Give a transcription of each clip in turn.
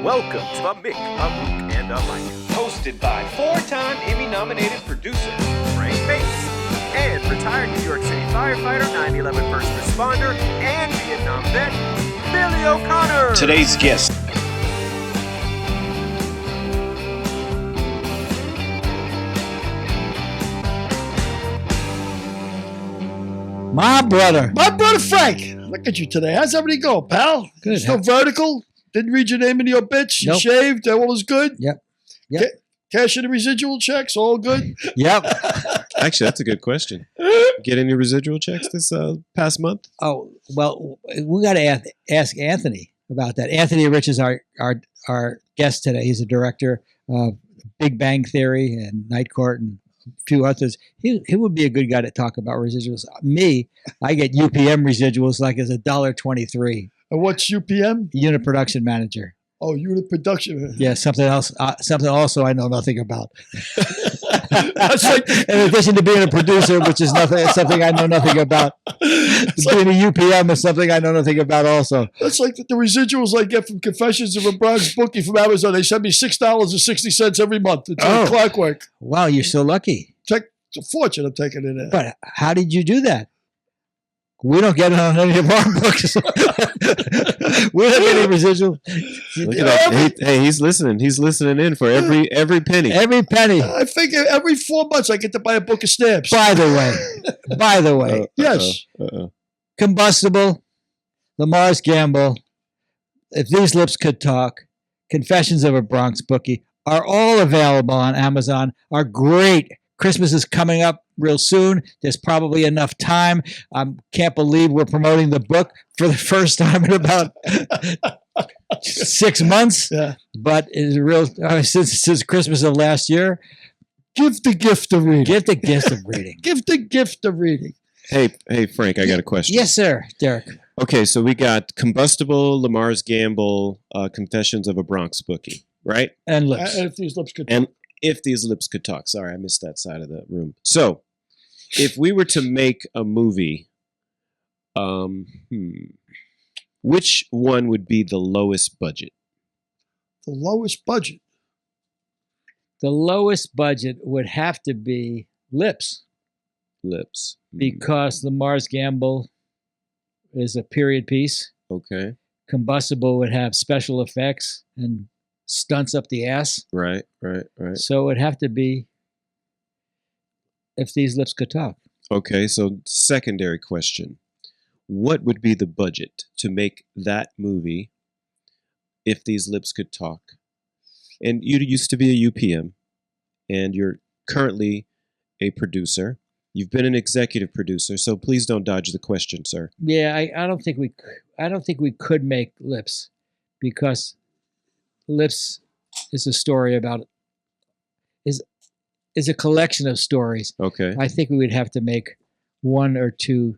Welcome to the Mick, a Mook, and a Mike. Hosted by four-time Emmy-nominated producer Frank Bates. And retired New York City firefighter, 9/11 first responder, and Vietnam vet, Billy O'Connor. Today's guest. My brother Frank. Look at you today. How's everything go, pal? Good. Still vertical? Didn't read your name in your bitch? You Nope. shaved? All is good? Yep. Cash in the residual checks? All good? Yep. Actually, that's a good question. Get any residual checks this past month? Oh, well, we got to ask Anthony about that. Anthony Rich is our guest today. He's a director of Big Bang Theory and Night Court and a few others. He would be a good guy to talk about residuals. Me, I get UPM residuals like as $1.23. And what's UPM? Unit production manager. Oh, unit production. Yeah, something else. Something also I know nothing about. That's like, In addition to being a producer, which is something I know nothing about. Being a UPM is something I know nothing about also. that's like the residuals I get from Confessions of a Bronx Bookie from Amazon. They send me $6.60 every month. It's like clockwork. Wow, you're so lucky. It's a fortune I'm taking in there. But how did you do that? We don't get it on any of our books. We don't get any residual. Look at that. Hey, he's listening. He's listening in for every penny. Every penny. I figure every 4 months I get to buy a book of stamps. By the way, Yes. Combustible, Lamar's Gamble, If These Lips Could Talk, Confessions of a Bronx Bookie are all available on Amazon. Are great. Christmas is coming up real soon. There's probably enough time. Can't believe we're promoting the book for the first time in about 6 months. Yeah. But it's real since Christmas of last year. Give the gift of reading. Give the gift of reading. Give the gift of reading. Hey, Frank, I got a question. Yes, sir, Derek. Okay, so we got Combustible, Lamar's Gamble, Confessions of a Bronx Bookie, right? And lips. And if these lips could And If These Lips Could Talk. Sorry, I missed that side of the room. So, if we were to make a movie, which one would be the lowest budget? the lowest budget. The lowest budget would have to be Lips, Lips. because Lamar's Gamble is a period piece. Okay. Combustible would have special effects and stunts up the ass. Right. So it would have to be If These Lips Could Talk. Okay, so secondary question. What would be the budget to make that movie, If These Lips Could Talk? And you used to be a UPM, and you're currently a producer. You've been an executive producer, so please don't dodge the question, sir. Yeah, I don't think we could make Lips, because Lips is a story about is a collection of stories. Okay, I think we would have to make 1 or 2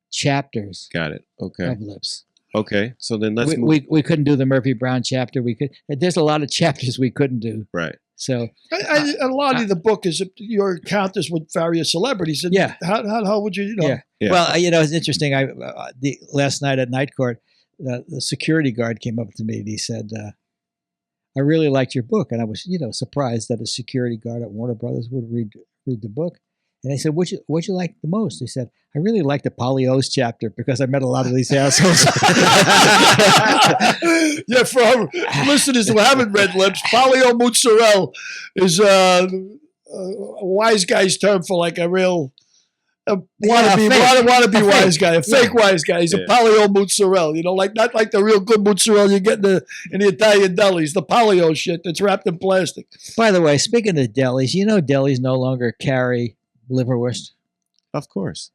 chapters got it. Okay, of Lips. okay. So then let's move. We couldn't do the Murphy Brown chapter. There's a lot of chapters we couldn't do. Right. So A lot of the book is your encounters with various celebrities. And Yeah. How would you, Yeah. Yeah. Well, it's interesting. Last night at Night Court, the security guard came up to me and he said, "I really liked your book," and I was, surprised that a security guard at Warner Brothers would read the book. And I said, "What'd you like the most?" He said, "I really liked the Polly O's chapter because I met a lot of these assholes." Yeah, for our listeners who haven't read Lips, Polio Mozzarella is a wise guy's term for like a real wannabe wise guy, a fake wise guy. He's a Polio Mozzarella, not like the real good mozzarella you get in the Italian delis, the Polio shit that's wrapped in plastic. By the way, speaking of delis, delis no longer carry liverwurst. Of course.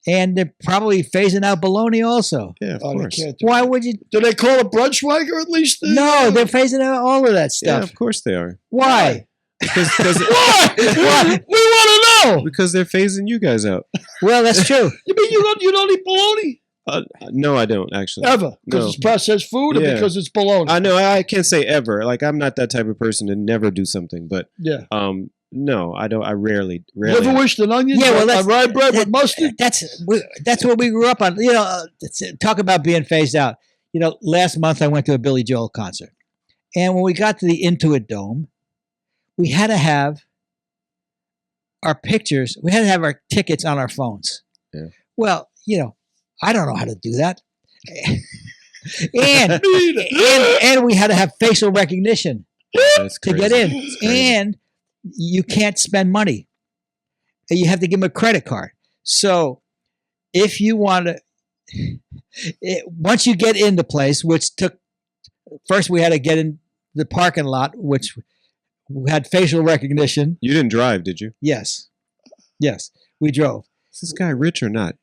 And they're probably phasing out bologna also. Yeah, of They course. can't do Why that. would you? Do they call it Brunschweiger at least? No, they're phasing out all of that Yeah, stuff. of course they are. Why? Because Why? We want to know. because they're phasing you guys out. Well, that's true. You mean you don't eat bologna? No, I don't actually. Ever? Because No. it's processed food or Yeah. because it's bologna? I know I can't say ever. Like I'm not that type of person to never do something, but Yeah. no, I don't. I rarely. Liverwurst and onions? Yeah, well, on that's- rye bread with mustard? That's what we grew up on. Talk about being phased out. Last month I went to a Billy Joel concert. And when we got to the Intuit Dome, we had to have our pictures, we had to have our tickets on our phones. Yeah. Well, I don't know how to do that. and we had to have facial recognition That's to crazy. get in. That's crazy. And you can't spend money. You have to give them a credit card. So if you want to, once you get in the place, which took, first we had to get in the parking lot, which had facial recognition. You didn't drive, did you? Yes. Yes. We drove. Is this guy rich or not,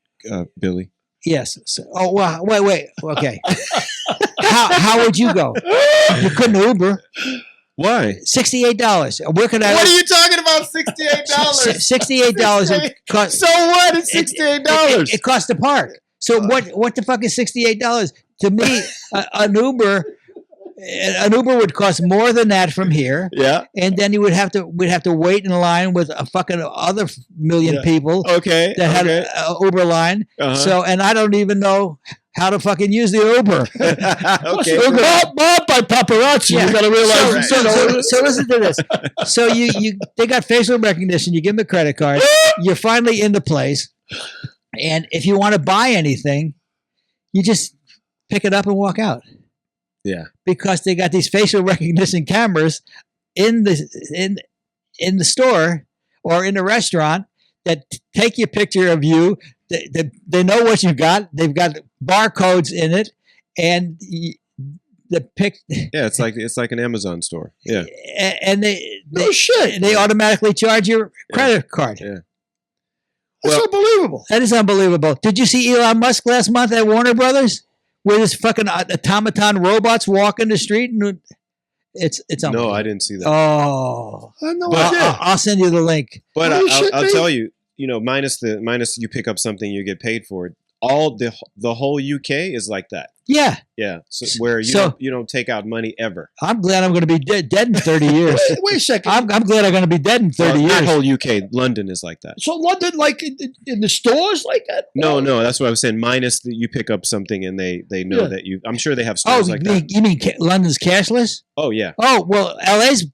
Billy? Yes. So, oh, well, wait. Okay. How would you go? You couldn't Uber. Why? $68. Where could I? What are you talking about? $68. $68 would cost. So what? It's $68. It cost to park. So what the fuck is $68? To me, an Uber would cost more than that from here. Yeah. And then we'd have to wait in line with a fucking other million people Okay. that had an Uber line. Uh-huh. So, and I don't even know how to fucking use the Uber. Okay. Bought by paparazzi. Yeah. You got to realize. So listen to this. So they got facial recognition. You give them a credit card. You're finally in the place, and if you want to buy anything, you just pick it up and walk out. Yeah. Because they got these facial recognition cameras in the store or in the restaurant that take your picture of you. They know what you got. They've got barcodes in it, and Yeah, it's like an Amazon store. Yeah. and they No shit. they automatically charge your credit card. Yeah. That's unbelievable. That is unbelievable. Did you see Elon Musk last month at Warner Brothers, with his fucking automaton robots walking the street? And it's No, unbelievable. I didn't see that. Oh, I know. But- I'll send you the link. But Holy I'll shit, tell you, minus you pick up something, you get paid for it. All the whole UK is like that. Yeah, Yeah, so where you don't take out money ever. I'm glad I'm going to be dead in 30 years. Wait a second. I'm glad I'm going to be dead in 30 Well, years. not whole UK, London is like that. So London, like in the stores, like that? No, that's what I was saying. Minus that you pick up something and they know Yeah. that you. I'm sure they have Oh, stores like that. you mean London's cashless? Oh yeah. Oh, well, LA's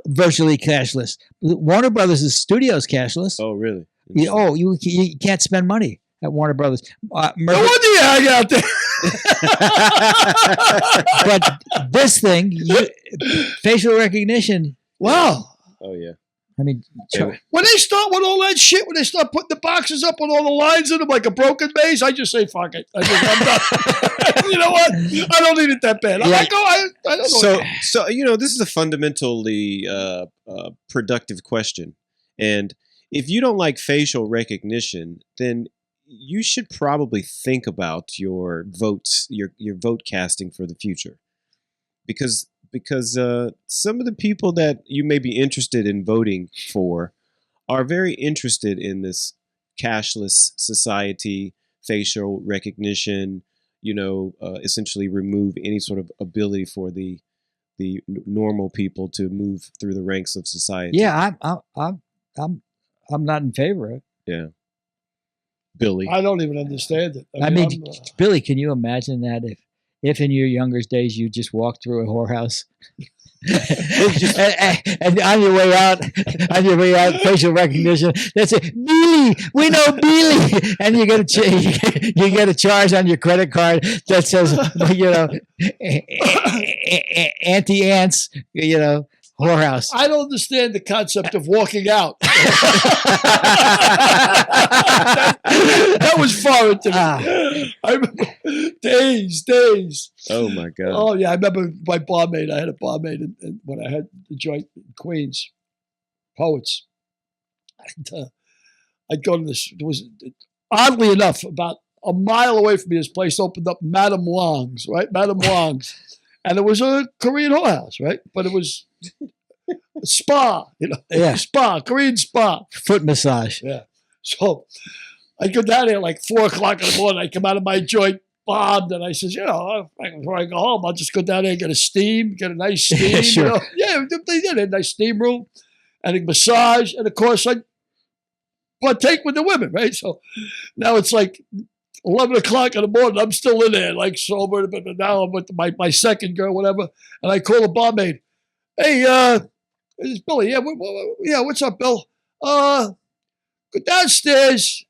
virtually cashless. Warner Brothers' studio's cashless. Oh really? You can't spend money at Warner Brothers. No wonder you hang out there. But this thing, facial recognition. Wow. Oh yeah. I mean, Yeah. When they start with all that shit, when they start putting the boxes up with all the lines in them like a broken maze, I just say fuck it. I'm done. You know what? I don't need it that bad. Yeah. I don't know. So this is a fundamentally productive question, and if you don't like facial recognition, then you should probably think about your votes, your vote casting for the future, because some of the people that you may be interested in voting for are very interested in this cashless society, facial recognition. Essentially remove any sort of ability for the normal people to move through the ranks of society. yeah, I'm not in favor of it. Yeah. Billy. I don't even understand it. I mean, Billy, can you imagine that if in your younger days you just walked through a whorehouse and on your way out, facial recognition, that's it. Billy, we know Billy, and you get a charge on your credit card that says, Auntie Ants, whorehouse. I don't understand the concept of walking out. That was foreign to me. I remember days. Oh my God. Oh yeah, I remember my barmaid. I had a barmaid when I had the joint in Queens, Poets. I'd go to this. There was, oddly enough, about a mile away from me, this place opened up, Madame Wong's, right? Madame Wong's, and it was a Korean whorehouse, right? But it was a spa, Yeah. spa, Korean spa. Foot massage. Yeah. So I'd go down there like 4 o'clock in the morning. I'd come out of my joint bombed, and I says, before I go home, I'll just go down there and get a nice steam. Sure. Yeah, they did a nice steam room and a massage. And of course, I partake with the women, right? So now it's like 11 o'clock in the morning. I'm still in there, like sober, but now I'm with my second girl, whatever. And I call the barmaid. Hey, this is Billy. Yeah, what's up, Bill? Go downstairs.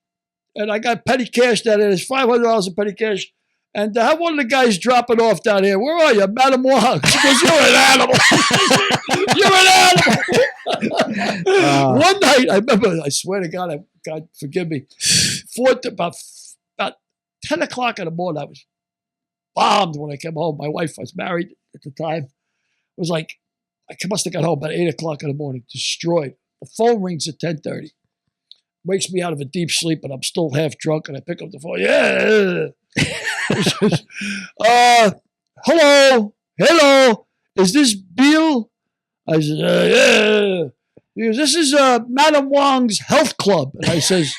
And I got petty cash down there. There's $500 in petty cash. And have one of the guys drop it off down here. Where are you? Madame Wong. She goes, you're an animal. You're an animal. One night, I remember, I swear to God, God forgive me, about 10 o'clock in the morning, I was bombed when I came home. My wife was married at the time. It was like, I must have got home about 8 o'clock in the morning, destroyed. The phone rings at 10:30. Wakes me out of a deep sleep, and I'm still half drunk, and I pick up the phone. Yeah. Hello, is this Bill? I said, yeah. He goes, this is Madame Wong's health club. And I says,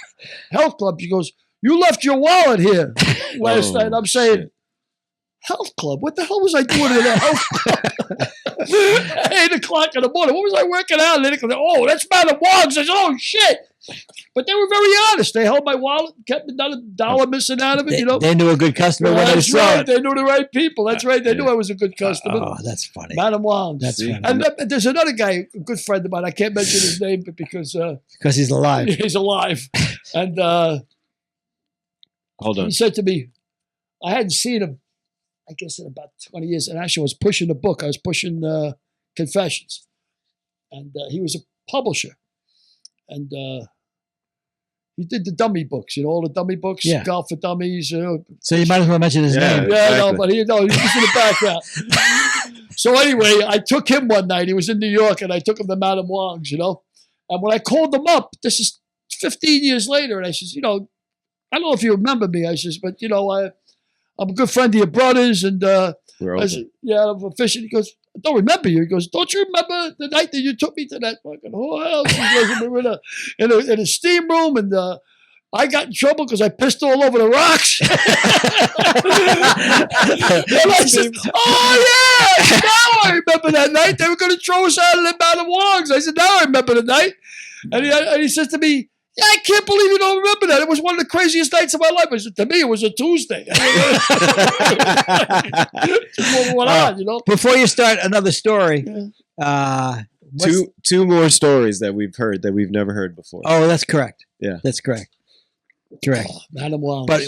health club? She goes, you left your wallet here last night. I'm saying, shit. Health club? What the hell was I doing in a health club? 8 o'clock in the morning. What was I working out? And they go, oh, that's Madame Wong's. I said, oh, shit. But they were very honest. They held my wallet, kept not a dollar missing out of it. They knew a good customer when they saw it. They knew the right people. That's right. They knew I was a good customer. Oh, that's funny. Madame Wong's. That's funny. And there's another guy, a good friend of mine. I can't mention his name, but because he's alive. He's alive. And hold on. He said to me, I hadn't seen him, I guess, in about 20 years. And actually, I was pushing a book. I was pushing Confessions. And he was a publisher. And he did the dummy books, all the dummy books, Golf for Dummies. So you might as well mention his name. Yeah, exactly. No, but he's in the background. So anyway, I took him one night. He was in New York, and I took him to Madame Wong's, And when I called him up, this is 15 years later, and I says, I don't know if you remember me. I says, but, I'm a good friend of your brother's, and I said, yeah, I'm a fishing. He goes, I don't remember you. He goes, don't you remember the night that you took me to that fucking whole house? He goes, we were in a steam room, and I got in trouble because I pissed all over the rocks. And I said, oh, yeah, now I remember that night. They were going to throw us out of the Madame Wong's. I said, now I remember the night. And he says to me, yeah, I can't believe you don't remember that. It was one of the craziest nights of my life. I said, to me, it was a Tuesday. Before you start another story, two more stories that we've heard that we've never heard before. Oh, that's correct. Yeah, that's correct. Correct. Oh, Madame Wong's. But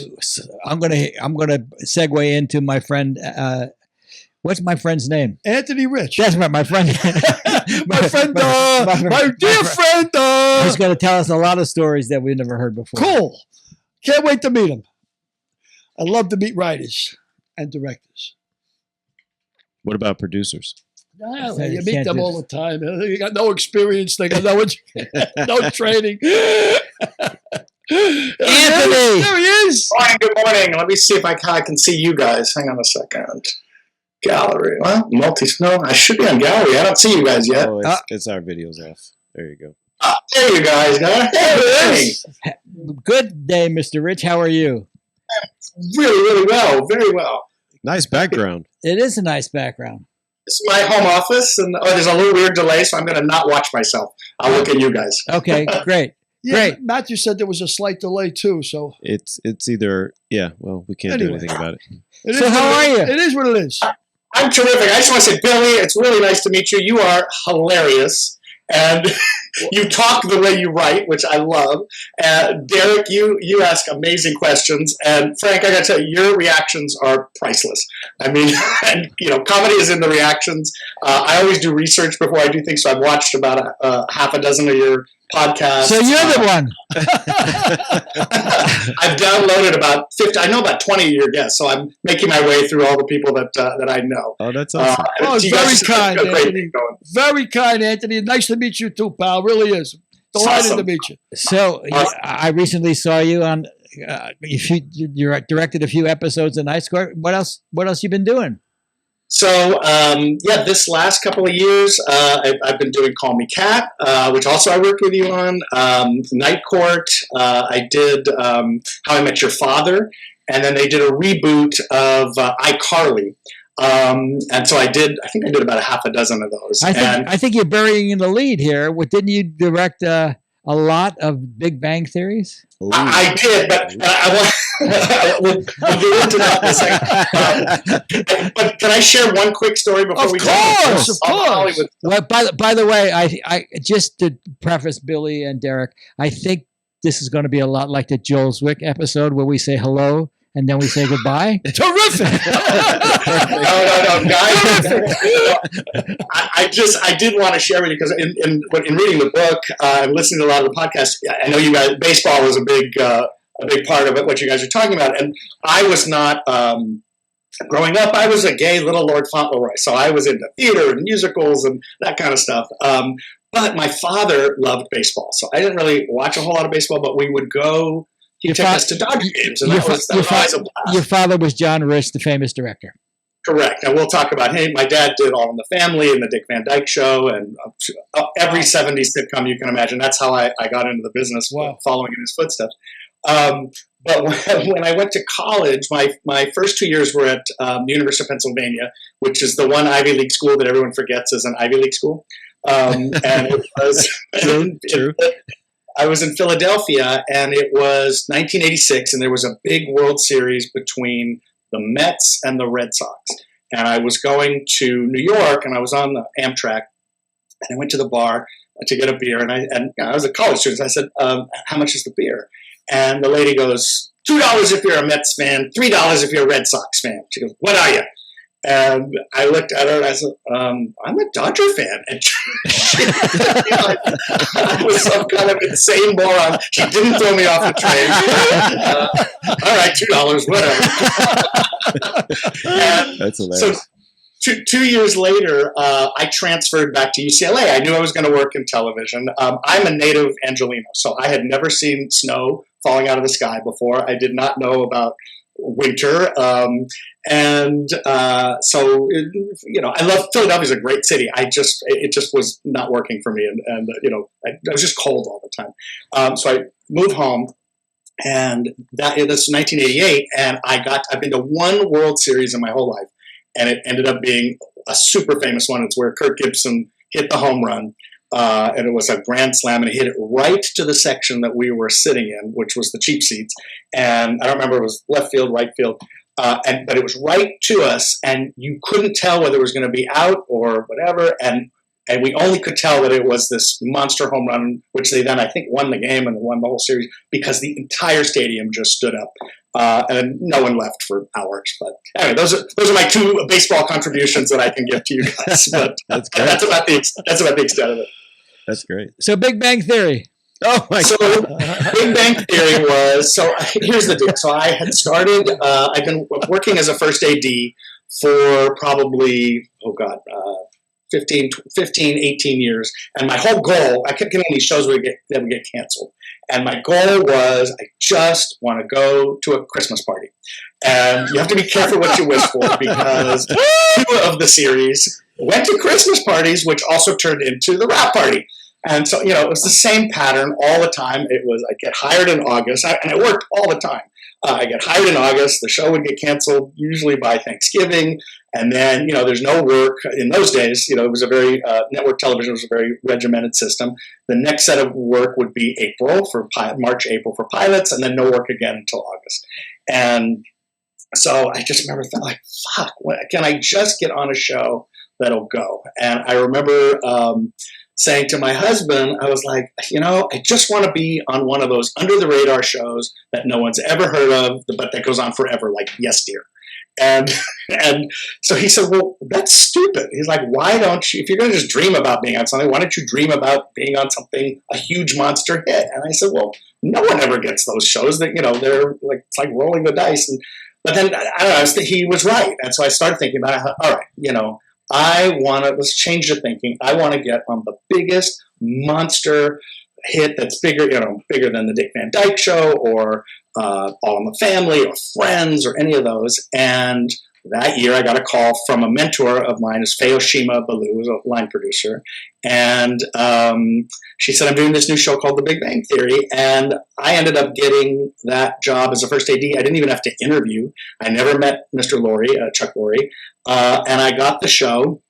I'm gonna segue into my friend. What's my friend's name? Anthony Rich. That's right, my friend. my dear friend. He's going to tell us a lot of stories that we've never heard before. Cool. Can't wait to meet him. I love to meet writers and directors. What about producers? You meet them all the time. You got no experience. They got no training. Anthony! There he is. Morning, good morning. Let me see if I can see you guys. Hang on a second. Gallery. Well, no, I should be on gallery. I don't see you guys yet. Oh, it's our video's off. There you go. There you guys go. Hey, good day, Mr. Rich. How are you? Really, really well. Very well. Nice background. It is a nice background. This is my home office, and there's a little weird delay, so I'm going to not watch myself. I'll look at you guys. Okay, great. Yeah, great. Matthew said there was a slight delay too, so it's either well, we can't do anything about it. So how are you? It is what it is. I'm terrific. I just want to say, Billy, it's really nice to meet you. You are hilarious. And you talk the way you write, which I love. Derek, you ask amazing questions. And Frank, I got to tell you, your reactions are priceless. I mean, comedy is in the reactions. I always do research before I do things, so I've watched about half a dozen of your podcasts. So you're the one. I've downloaded about 50. I know about 20 of your guests, so I'm making my way through all the people that I know. Oh, that's awesome. Very kind, Anthony. Very kind, Anthony. Nice to meet you too, pal. Really is. Delighted to meet you. So I recently saw you on. You directed a few episodes of Night Court. What else you been doing? So, this last couple of years, I've been doing Call Me Kat, which also I worked with you on, Night Court. I did How I Met Your Father, and then they did a reboot of iCarly. And so I think I did about a half a dozen of those. I think you're burying in the lead here. Didn't you direct a lot of Big Bang Theories? I did, but I want we'll get into that in a second. But can I share one quick story before we Of course. Hollywood? Well, by the way, I just to preface Billy and Derek, I think this is going to be a lot like the Joel Zwick episode where we say hello and then we say goodbye. Terrific. No, guys. I did want to share with you because in reading the book and listening to a lot of the podcasts, I know you guys, baseball was a big part of it, what you guys are talking about. And I was not, growing up, I was a gay little Lord Fauntleroy. So I was into theater and musicals and that kind of stuff. But my father loved baseball. So I didn't really watch a whole lot of baseball, but we would go. He'd take us to Dodger games, and that was always a blast. Your father was John Rich, the famous director. Correct. And we'll talk about him. My dad did All in the Family and the Dick Van Dyke Show and every 70s sitcom you can imagine. That's how I got into the business, following in his footsteps. But when I went to college, my first 2 years were at the University of Pennsylvania, which is the one Ivy League school that everyone forgets is an Ivy League school. And it was True. I was in Philadelphia, and it was 1986, and there was a big World Series between the Mets and the Red Sox. And I was going to New York, and I was on the Amtrak, and I went to the bar to get a beer, and I was a college student. So I said, how much is the beer? And the lady goes, $2 if you're a Mets fan, $3 if you're a Red Sox fan. She goes, what are you? And I looked at her and I said, I'm a Dodger fan. And I was some kind of insane moron. She didn't throw me off the train. All right, $2, whatever. That's hilarious. So 2 years later, I transferred back to UCLA. I knew I was going to work in television. I'm a native Angelino, so I had never seen snow falling out of the sky before. I did not know about winter. So I love Philadelphia's a great city. It just was not working for me. And I was just cold all the time. So I moved home, and this was 1988. And I've been to one World Series in my whole life. And it ended up being a super famous one. It's where Kirk Gibson hit the home run. And it was a grand slam, and he hit it right to the section that we were sitting in, which was the cheap seats. And I don't remember, it was left field, right field. But it was right to us, and you couldn't tell whether it was going to be out or whatever. And we only could tell that it was this monster home run, which they then, I think, won the game and won the whole series because the entire stadium just stood up. And no one left for hours. But anyway, those are my two baseball contributions that I can give to you guys. But That's great. that's about the extent of it. That's great. So Big Bang Theory. Oh my So Big Bang Theory was, so here's the deal. So I had started, I've been working as a first AD for probably, 15, 18 years. And my whole goal, I kept getting these shows that would get canceled. And my goal was, I just want to go to a Christmas party. And you have to be careful what you wish for, because two of the series went to Christmas parties, which also turned into the wrap party. And so, it was the same pattern all the time. It was, I get hired in August, and it worked all the time. I get hired in August, the show would get canceled usually by Thanksgiving, and then, there's no work. In those days, it was a very, network television was a very regimented system. The next set of work would be March, April for pilots, and then no work again until August. And so I just remember thinking, fuck, can I just get on a show that'll go? And I remember saying to my husband, I was like, I just want to be on one of those under-the-radar shows that no one's ever heard of, but that goes on forever, like Yes, Dear. And so he said, well, that's stupid. He's like, why don't you, if you're going to just dream about being on something, why don't you dream about being on something, a huge monster hit? And I said, well, no one ever gets those shows that, they're like, it's like rolling the dice. But then, I don't know, he was right. And so I started thinking about it. I thought, all right, let's change the thinking. I want to get on the biggest monster hit that's bigger than the Dick Van Dyke Show or All in the Family or Friends or any of those. And that year I got a call from a mentor of mine, is Fayoshima Ballou, who's a line producer. And she said, I'm doing this new show called The Big Bang Theory. And I ended up getting that job as a first AD. I didn't even have to interview. I never met Mr. Lorre, Chuck Lorre. And I got the show.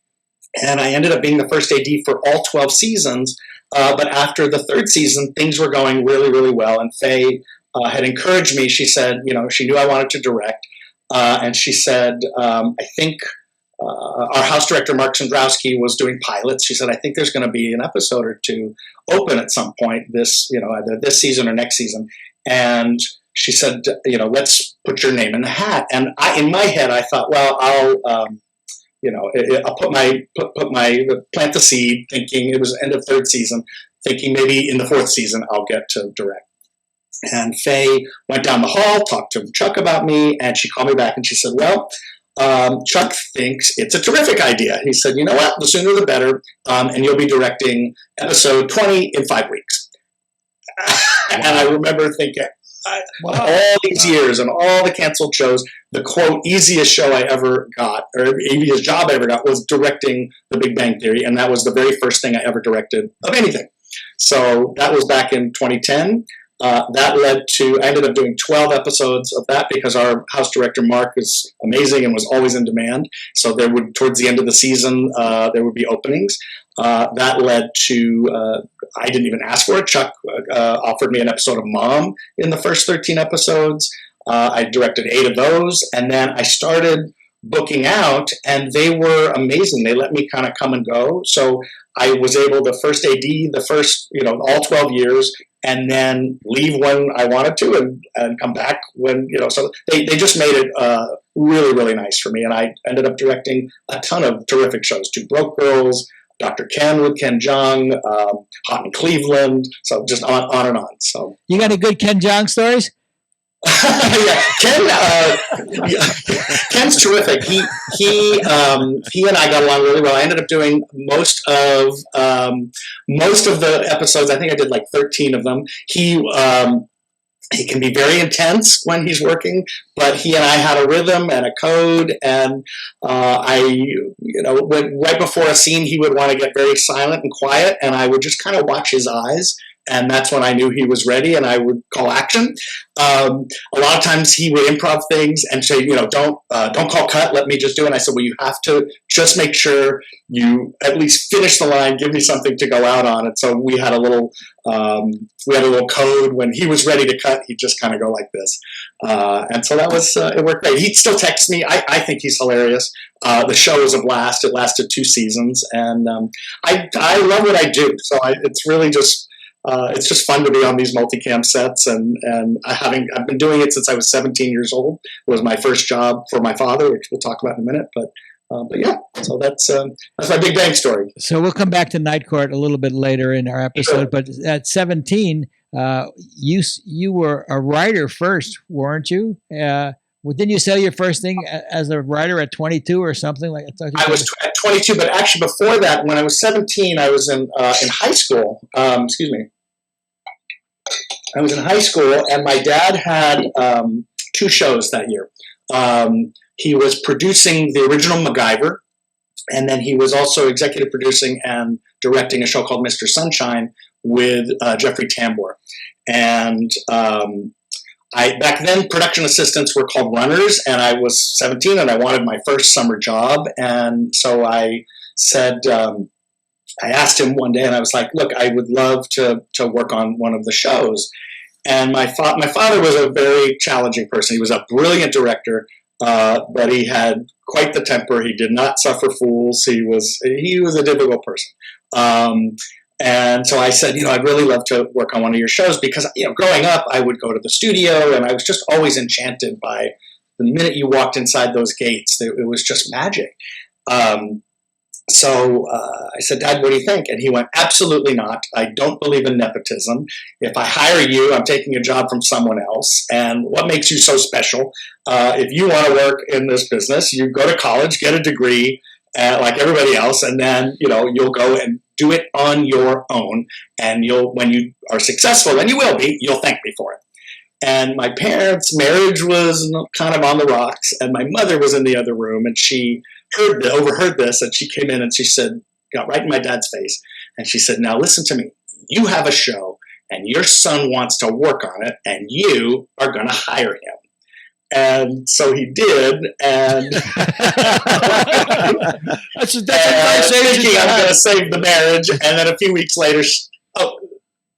And I ended up being the first AD for all 12 seasons But after the third season, things were going really, really well. And Faye had encouraged me. She said, she knew I wanted to direct. And she said, I think our house director, Mark Sandrowski, was doing pilots. She said, I think there's going to be an episode or two open at some point either this season or next season. And she said, let's put your name in the hat. And in my head, I thought, well, I'll plant the seed, thinking it was end of third season, thinking maybe in the fourth season I'll get to direct. And Faye went down the hall, talked to Chuck about me, and she called me back and she said, well, Chuck thinks it's a terrific idea. He said, you know what, the sooner the better, and you'll be directing episode 20 in 5 weeks. And I remember thinking, all these years and all the canceled shows, the quote easiest show I ever got, or easiest job I ever got, was directing The Big Bang Theory, and that was the very first thing I ever directed of anything. So that was back in 2010. That led to, I ended up doing 12 episodes of that because our house director, Mark, is amazing and was always in demand. So towards the end of the season, there would be openings. That led to, I didn't even ask for it. Chuck offered me an episode of Mom in the first 13 episodes. I directed 8 of those. And then I started booking out, and they were amazing. They let me kind of come and go. So I was able to first AD the first, all 12 years, and then leave when I wanted to and come back when, so they just made it really, really nice for me. And I ended up directing a ton of terrific shows, Two Broke Girls, Dr. Ken with Ken Jeong, Hot in Cleveland, so just on and on. So You got any good Ken Jeong stories? Yeah, Ken's terrific. He and I got along really well. I ended up doing most of the episodes. I think I did like 13 of them. He can be very intense when he's working, but he and I had a rhythm and a code. And right before a scene, he would want to get very silent and quiet, and I would just kind of watch his eyes. And that's when I knew he was ready, and I would call action. A lot of times he would improv things and say, don't call cut, let me just do it. And I said, well, you have to just make sure you at least finish the line, give me something to go out on. And so we had a little code. When he was ready to cut, he'd just kind of go like this. And so that was, it worked great. He'd still text me. I think he's hilarious. The show was a blast. It lasted 2 seasons. And I love what I do. So it's really just, it's just fun to be on these multicam sets, and I've been doing it since I was 17 years old. It was my first job for my father, which we'll talk about in a minute. But yeah, so that's my Big Bang story. So we'll come back to Night Court a little bit later in our episode. Sure. But at 17, you were a writer first, weren't you? Didn't you sell your first thing as a writer at 22 or something like that? I was at 22, but actually before that, when I was 17, I was in high school. I was in high school, and my dad had 2 shows that year. He was producing the original MacGyver, and then he was also executive producing and directing a show called Mr. Sunshine with Jeffrey Tambor. And back then, production assistants were called runners, and I was 17, and I wanted my first summer job. And so I said, I asked him one day, and I was like, look, I would love to work on one of the shows. And my father was a very challenging person. He was a brilliant director, but he had quite the temper. He did not suffer fools. He was a difficult person. And so I said, I'd really love to work on one of your shows because, growing up, I would go to the studio, and I was just always enchanted by the minute you walked inside those gates. It was just magic. So I said, Dad, what do you think? And he went, absolutely not. I don't believe in nepotism. If I hire you, I'm taking a job from someone else. And what makes you so special? If you want to work in this business, you go to college, get a degree, like everybody else, and then, you'll go and do it on your own. And when you are successful, and you will be, you'll thank me for it. And my parents' marriage was kind of on the rocks, and my mother was in the other room, and she overheard this, and she came in and she said, got right in my dad's face, and she said, now listen to me. You have a show, and your son wants to work on it, and you are going to hire him. And so he did, and that's a nice thinking I'm going to save the marriage. And then a few weeks later, Oh,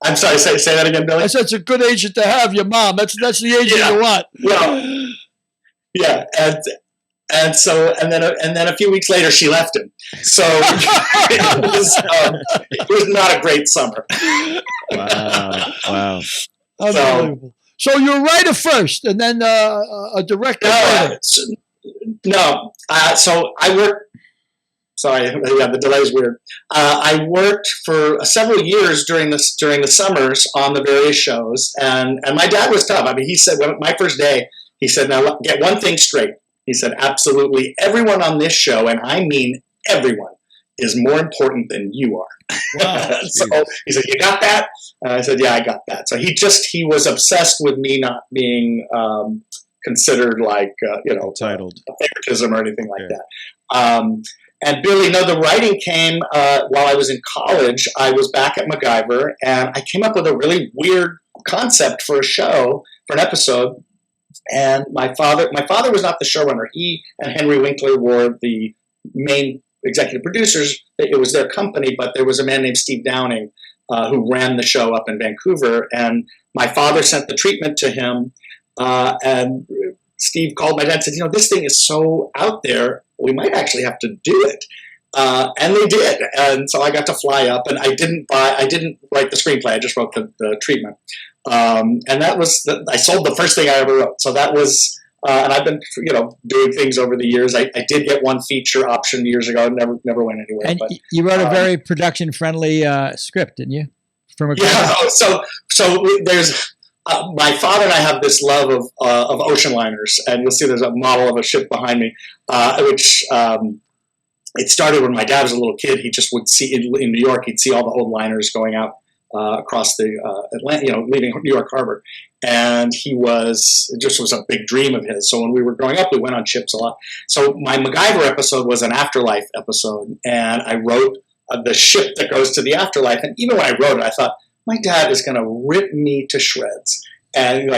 I'm sorry. Say that again, Billy. I said it's a good agent to have. Your mom. That's the agent Yeah. you want. Well, yeah, and then a few weeks later she left him. So it was not a great summer. Wow. Unbelievable. So you're a writer first, and then a director later. So I worked. Sorry, yeah, the delay is weird. I worked for several years during the summers on the various shows, and my dad was tough. I mean, he said my first day, he said, "Now get one thing straight." He said, "Absolutely everyone on this show, and I mean everyone, is more important than you are." Wow. So he said, "You got that?" And I said, "Yeah, I got that." So he was obsessed with me not being considered like Entitled. favoritism or anything like that. And Billy, no, the writing came while I was in college. I was back at MacGyver, and I came up with a really weird concept for a show, for an episode. And my father was not the showrunner. He and Henry Winkler were the main executive producers. It was their company, but there was a man named Steve Downing who ran the show up in Vancouver. And my father sent the treatment to him, and Steve called my dad and said, this thing is so out there, we might actually have to do it. And they did. And so I got to fly up, and I didn't write the screenplay. I just wrote the treatment. And that was, I sold the first thing I ever wrote. So that was, and I've been, doing things over the years. I did get one feature option years ago. Never went anywhere. And but, you wrote a very production-friendly script, didn't you? Yeah. So there's, my father and I have this love of ocean liners, and you'll see there's a model of a ship behind me, which it started when my dad was a little kid. He just would see in New York, he'd see all the old liners going out across the Atlantic, leaving New York Harbor, and it just was a big dream of his. So when we were growing up, we went on ships a lot. So my MacGyver episode was an afterlife episode, and I wrote the ship that goes to the afterlife. And even when I wrote it, I thought, my dad is going to rip me to shreds. And you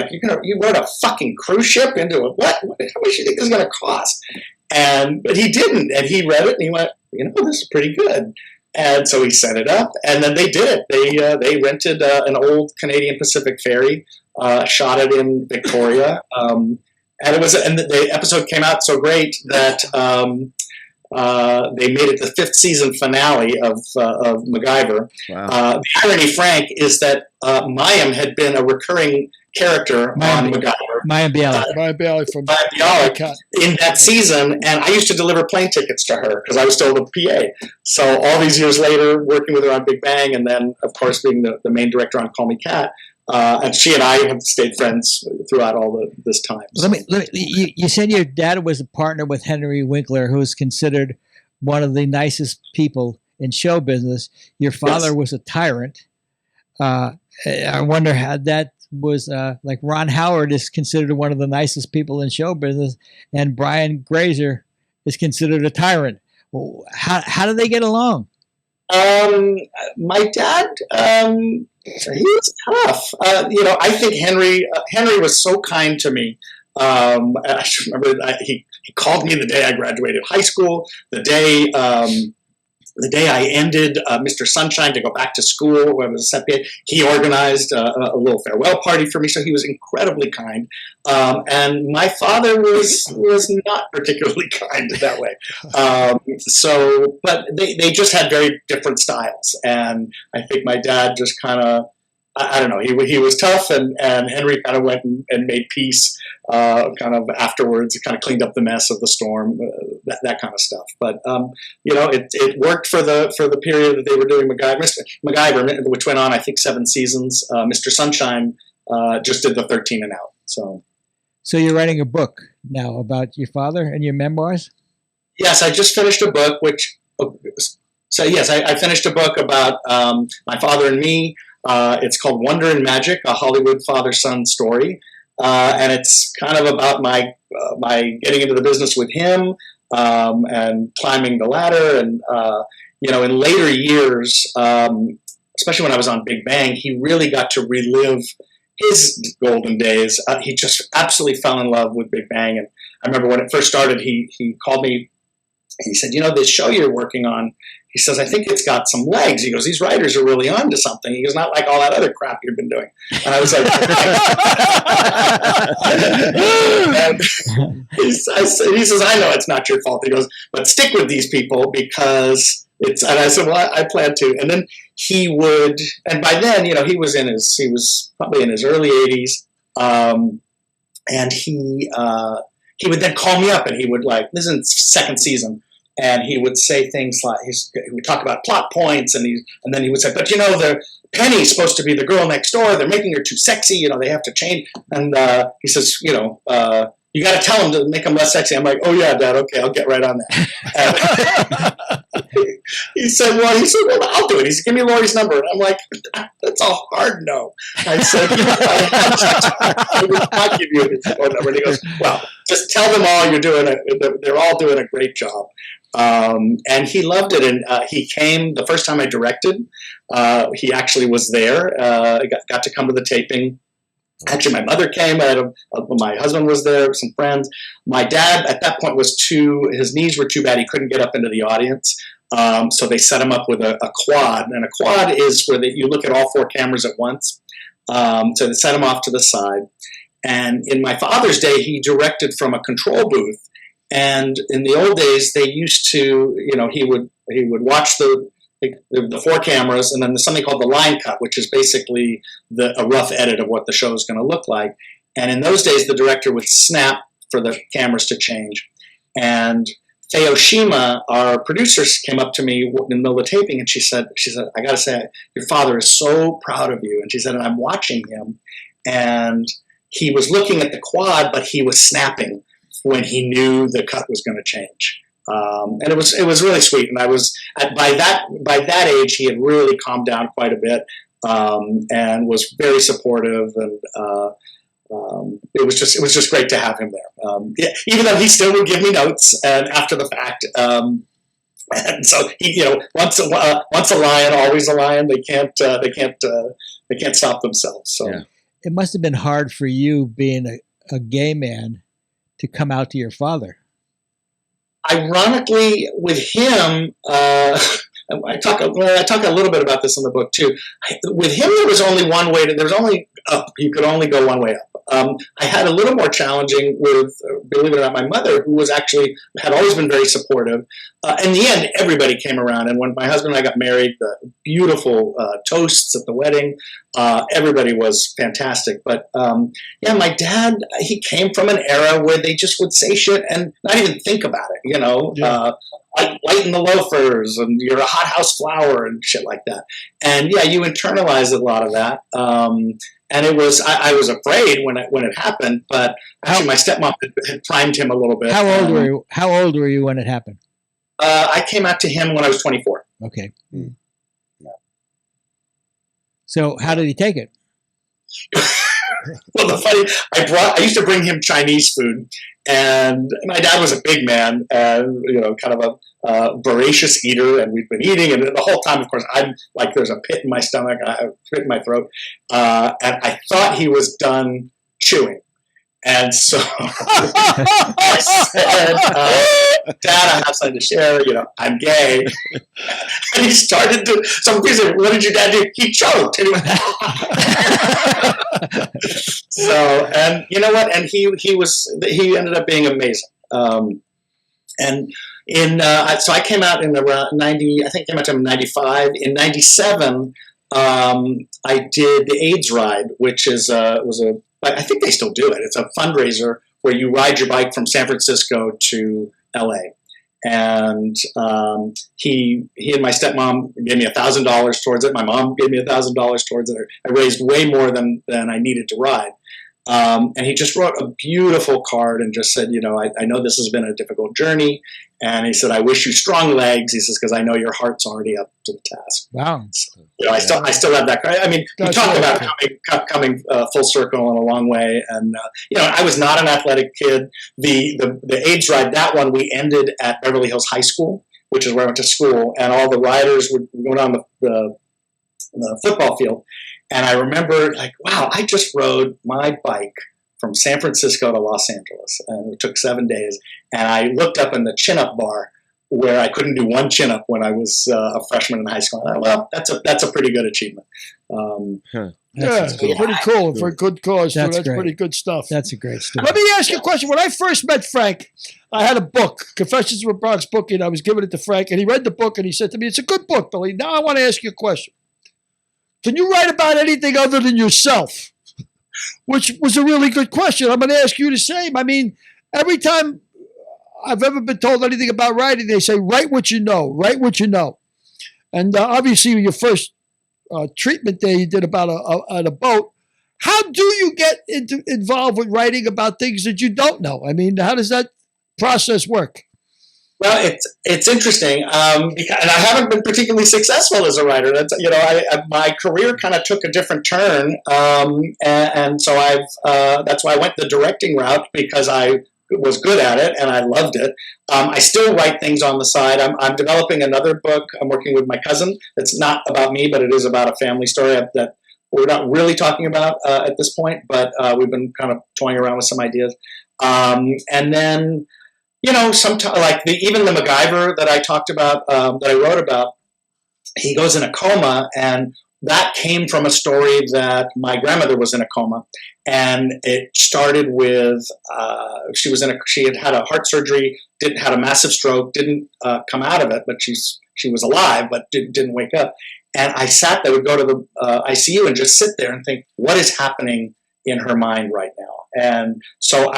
wrote a fucking cruise ship into it. What? How much do you think this is going to cost? But he didn't. And he read it and he went, this is pretty good. And so he set it up, and then they did it. They rented an old Canadian Pacific ferry, shot it in Victoria, and the episode came out so great that they made it the 5th season finale of MacGyver. Wow. The irony, Frank, is that Mayim had been a recurring character on MacGyver. Mayim Bialik. Mayim Bialik from Mayim Bialik in that season, and I used to deliver plane tickets to her because I was still the PA. So all these years later, working with her on Big Bang, and then, of course, being the main director on Call Me Kat, and she and I have stayed friends throughout all this time. So. You said your dad was a partner with Henry Winkler, who is considered one of the nicest people in show business. Your father was a tyrant. I wonder how that was, like Ron Howard is considered one of the nicest people in show business, and Brian Grazer is considered a tyrant. How do they get along? My dad, he was tough. I think Henry was so kind to me. I remember he called me the day I graduated high school, the day I ended Mr. Sunshine to go back to school when I was a CPA. He organized a little farewell party for me, so he was incredibly kind. And my father was not particularly kind that way. But they just had very different styles. And I think my dad just kind of, I don't know, he was tough, and Henry kind of went and made peace kind of afterwards. It kind of cleaned up the mess of the storm, that kind of stuff. But it worked for the period that they were doing MacGyver, which went on, I think, 7 seasons. Mr. Sunshine just did the 13 and out. So you're writing a book now about your father and your memoirs? Yes, I just finished a book. I finished a book about my father and me. It's called Wonder and Magic, a Hollywood father-son story. And it's kind of about my getting into the business with him and climbing the ladder. And, in later years, especially when I was on Big Bang, he really got to relive his golden days. He just absolutely fell in love with Big Bang. And I remember when it first started, he called me he said, this show you're working on, he says, I think it's got some legs. He goes, these writers are really onto something. He goes, not like all that other crap you've been doing. And I was like, and he says, I know it's not your fault. He goes, but stick with these people because it's, and I said, well, I plan to. And then he would, and by then, he was probably in his early 80s. And he would then call me up and he would this is second season. And he would say things like, he would talk about plot points, and then he would say, but the Penny's supposed to be the girl next door. They're making her too sexy. They have to change. And he says, you got to tell them to make them less sexy. I'm like, oh yeah, Dad. Okay, I'll get right on that. He said, well, I'll do it. He said, give me Laurie's number. And I'm like, that's a hard no. I said, I will not give you his phone number. And he goes, well, just tell them all they're all doing a great job. And he loved it. And he came the first time I directed. He actually was there. Got to come to the taping. Actually, my mother came. My husband was there, some friends. My dad, at that point, his knees were too bad. He couldn't get up into the audience. So they set him up with a quad. And a quad is where you look at all 4 cameras at once. So they set him off to the side. And in my father's day, he directed from a control booth. And in the old days, they used to, he would watch the 4 cameras, and then there's something called the line cut, which is basically a rough edit of what the show is going to look like. And in those days, the director would snap for the cameras to change. And Faye Oshima, our producer, came up to me in the middle of taping, and she said, I got to say, your father is so proud of you. And she said, and I'm watching him, and he was looking at the quad, but he was snapping when he knew the cut was going to change. And it was really sweet. And I was by that age, he had really calmed down quite a bit, and was very supportive. And it was just great to have him there. Even though he still would give me notes and after the fact. And so he, once a lion, always a lion. They can't stop themselves. So Yeah. It must have been hard for you, being a gay man, to come out to your father. Ironically, with him, I talk a little bit about this in the book too. With him, there was only one way. There was only up. You could only go one way up. I had a little more challenging with, believe it or not, my mother, who had always been very supportive. In the end, everybody came around. And when my husband and I got married, the beautiful toasts at the wedding, everybody was fantastic. But my dad, he came from an era where they just would say shit and not even think about it, Yeah. Like lighten the loafers and you're a hothouse flower and shit like that. And yeah, you internalize a lot of that. And it was, I was afraid when it happened, but actually my stepmom had primed him a little bit. How old were you? How old were you when it happened? I came out to him when I was 24. Okay. Mm. Yeah. So how did he take it? Well, I used to bring him Chinese food, and my dad was a big man and, kind of a voracious eater, and we'd been eating, and the whole time, of course, I'm like, there's a pit in my stomach, a pit in my throat, and I thought he was done chewing. And so I said, Dad, I have something to share. I'm gay. And he started to, somebody said, what did your dad do? He choked. And he went, so, and you know what? And he ended up being amazing. And so I came out in around 90, I think I came out to him in 95. In 97, I did the AIDS ride, which I think they still do it. It's a fundraiser where you ride your bike from San Francisco to LA. And he and my stepmom gave me $1,000 towards it. My mom gave me $1,000 towards it. I raised way more than I needed to ride. And he just wrote a beautiful card and just said, I know this has been a difficult journey. And he said, I wish you strong legs. He says, because I know your heart's already up to the task. Wow. So, I still have that. I mean, you talk about coming full circle in a long way. And, I was not an athletic kid. The AIDS ride, that one, we ended at Beverly Hills High School, which is where I went to school. And all the riders would go down the football field. And I remember, wow, I just rode my bike from San Francisco to Los Angeles, and it took 7 days. And I looked up in the chin-up bar where I couldn't do one chin up when I was a freshman in high school. I thought, well, that's a pretty good achievement. That's pretty cool for a good cause. Too. That's That's great. pretty good stuff. That's a great story. Let me ask you a question. When I first met Frank, I had a book, Confessions of a Bronx Bookie, and I was giving it to Frank, and he read the book, and he said to me, "It's a good book, Billy. Now I want to ask you a question. Can you write about anything other than yourself?" Which was a really good question. I'm going to ask you the same. I mean, every time I've ever been told anything about writing, they say, write what you know, write what you know. And obviously, your first treatment there you did about on a boat. How do you get involved with writing about things that you don't know? I mean, how does that process work? Well, it's interesting, and I haven't been particularly successful as a writer. That's my career kind of took a different turn, and so that's why I went the directing route, because I was good at it and I loved it. I still write things on the side. I'm developing another book. I'm working with my cousin. It's not about me, but it is about a family story that we're not really talking about at this point, but we've been kind of toying around with some ideas. And then, sometimes even the MacGyver that I talked about, that I wrote about, he goes in a coma, and that came from a story that my grandmother was in a coma, and it started with she had a heart surgery, had a massive stroke, didn't come out of it, but she was alive, but didn't wake up. And I sat there, would go to the ICU and just sit there and think, what is happening in her mind right now? And so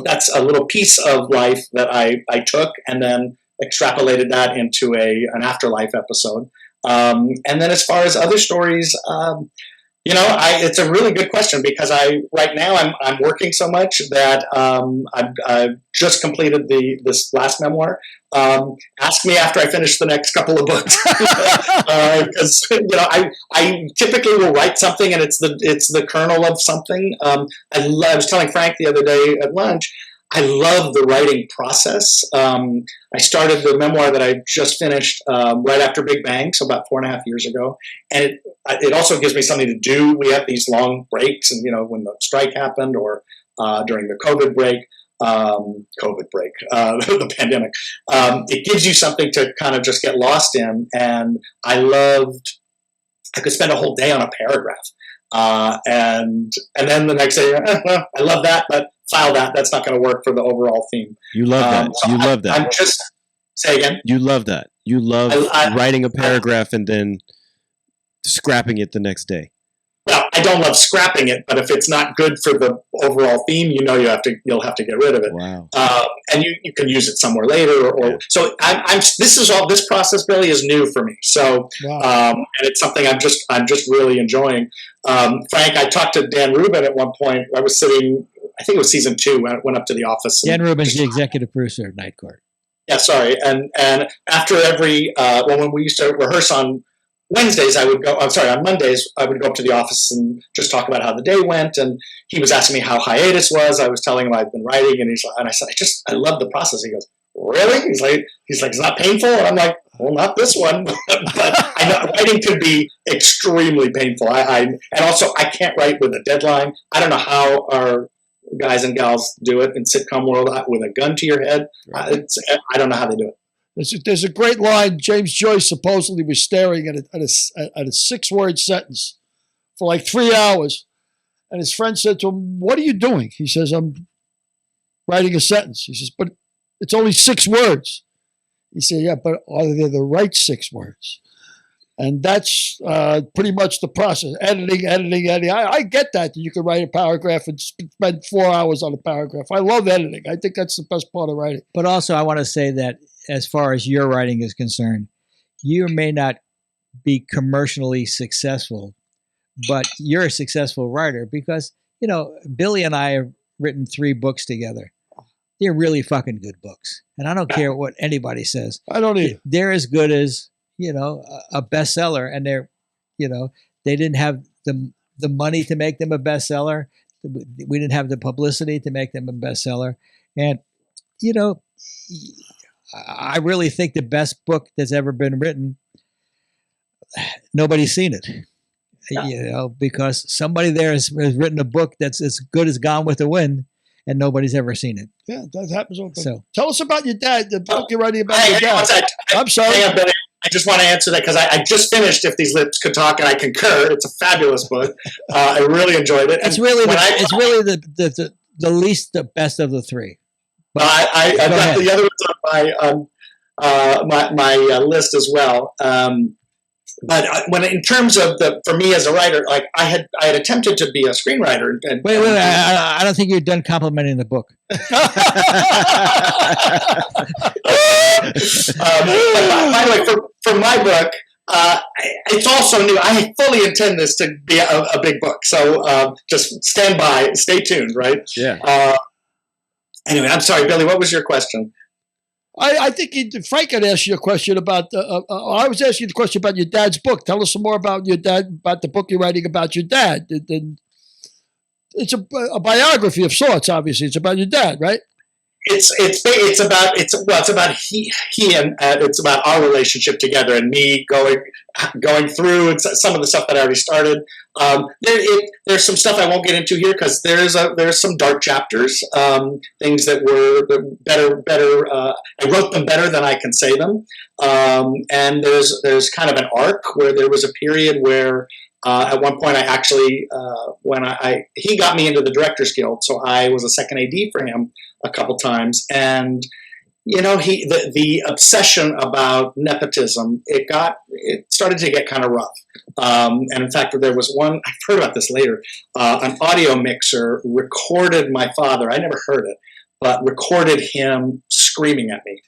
that's a little piece of life that I took and then extrapolated that into an afterlife episode. And then as far as other stories, it's a really good question, because right now I'm working so much that I've just completed this last memoir. Ask me after I finish the next couple of books, because I typically will write something and it's the kernel of something. I was telling Frank the other day at lunch, I love the writing process. I started the memoir that I just finished right after Big Bang, so about 4.5 years ago. And it also gives me something to do. We have these long breaks, and when the strike happened, or during the COVID break, the pandemic, it gives you something to kind of just get lost in. And I could spend a whole day on a paragraph. And then the next day, I love that, but file that. That's not going to work for the overall theme. You love that. So You love that. I'm just say again. You love that. You love I- writing a paragraph and then scrapping it the next day. Well, I don't love scrapping it, but if it's not good for the overall theme, you'll have to get rid of it. Wow. And you can use it somewhere later, so this process, Billy, is new for me. So, Wow. and it's something I'm just really enjoying. Frank, I talked to Dan Rubin at one point. I was sitting, I think it was season 2, when I went up to the office. Dan Rubin's the executive producer of Night Court. Yeah, sorry. And after every, when we used to rehearse on Wednesdays, on Mondays, I would go up to the office and just talk about how the day went. And he was asking me how hiatus was. I was telling him I'd been writing, and I said, I love the process. He goes, really? He's like, it's not painful? And I'm like, well, not this one. But I know writing could be extremely painful. And also I can't write with a deadline. I don't know how our guys and gals do it in sitcom world with a gun to your head. I don't know how they do it. There's a great line. James Joyce supposedly was staring at a 6-word sentence for like 3 hours. And his friend said to him, what are you doing? He says, I'm writing a sentence. He says, but it's only 6 words. He said, yeah, but are they the right 6 words? And that's pretty much the process. Editing. I get that you can write a paragraph and spend 4 hours on a paragraph. I love editing. I think that's the best part of writing. But also, I want to say that as far as your writing is concerned, you may not be commercially successful, but you're a successful writer because, Billy and I have written 3 books together. They're really fucking good books. And I don't care what anybody says. I don't either. They're as good as, a bestseller. And they didn't have the money to make them a bestseller. We didn't have the publicity to make them a bestseller. And, I really think the best book that's ever been written, nobody's seen it, because somebody there has written a book that's as good as Gone with the Wind, and nobody's ever seen it. Yeah, that happens all the time. So Tell us about your dad. The book you're writing about Hang your on, dad. I'm sorry. hang on, Billy. I just want to answer that because I just finished If These Lips Could Talk, and I concur. It's a fabulous book. I really enjoyed it. it's And really when the least the best of the three. I Go got ahead. the other ones on my list as well. But when in terms of for me as a writer, like I had attempted to be a screenwriter. And, Wait. I don't think you're done complimenting the book. By the way, for my book, it's also new. I fully intend this to be a big book. So just stand by, stay tuned, right? Yeah. Anyway, I'm sorry, Billy. What was your question? I think Frank had asked you a question about. I was asking you the question about your dad's book. Tell us some more about your dad, about the book you're writing about your dad. It's a biography of sorts. Obviously, it's about your dad, right? It's about he and it's about our relationship together and me going through and some of the stuff that I already started. There's some stuff I won't get into here because there's some dark chapters, things that were better. I wrote them better than I can say them, and there's kind of an arc where there was a period where. At one point, I actually, when he got me into the Directors Guild, so I was a second AD for him a couple times, and the obsession about nepotism, it started to get kind of rough. And in fact, there was one, I've heard about this later, an audio mixer recorded my father. I never heard it, but recorded him screaming at me.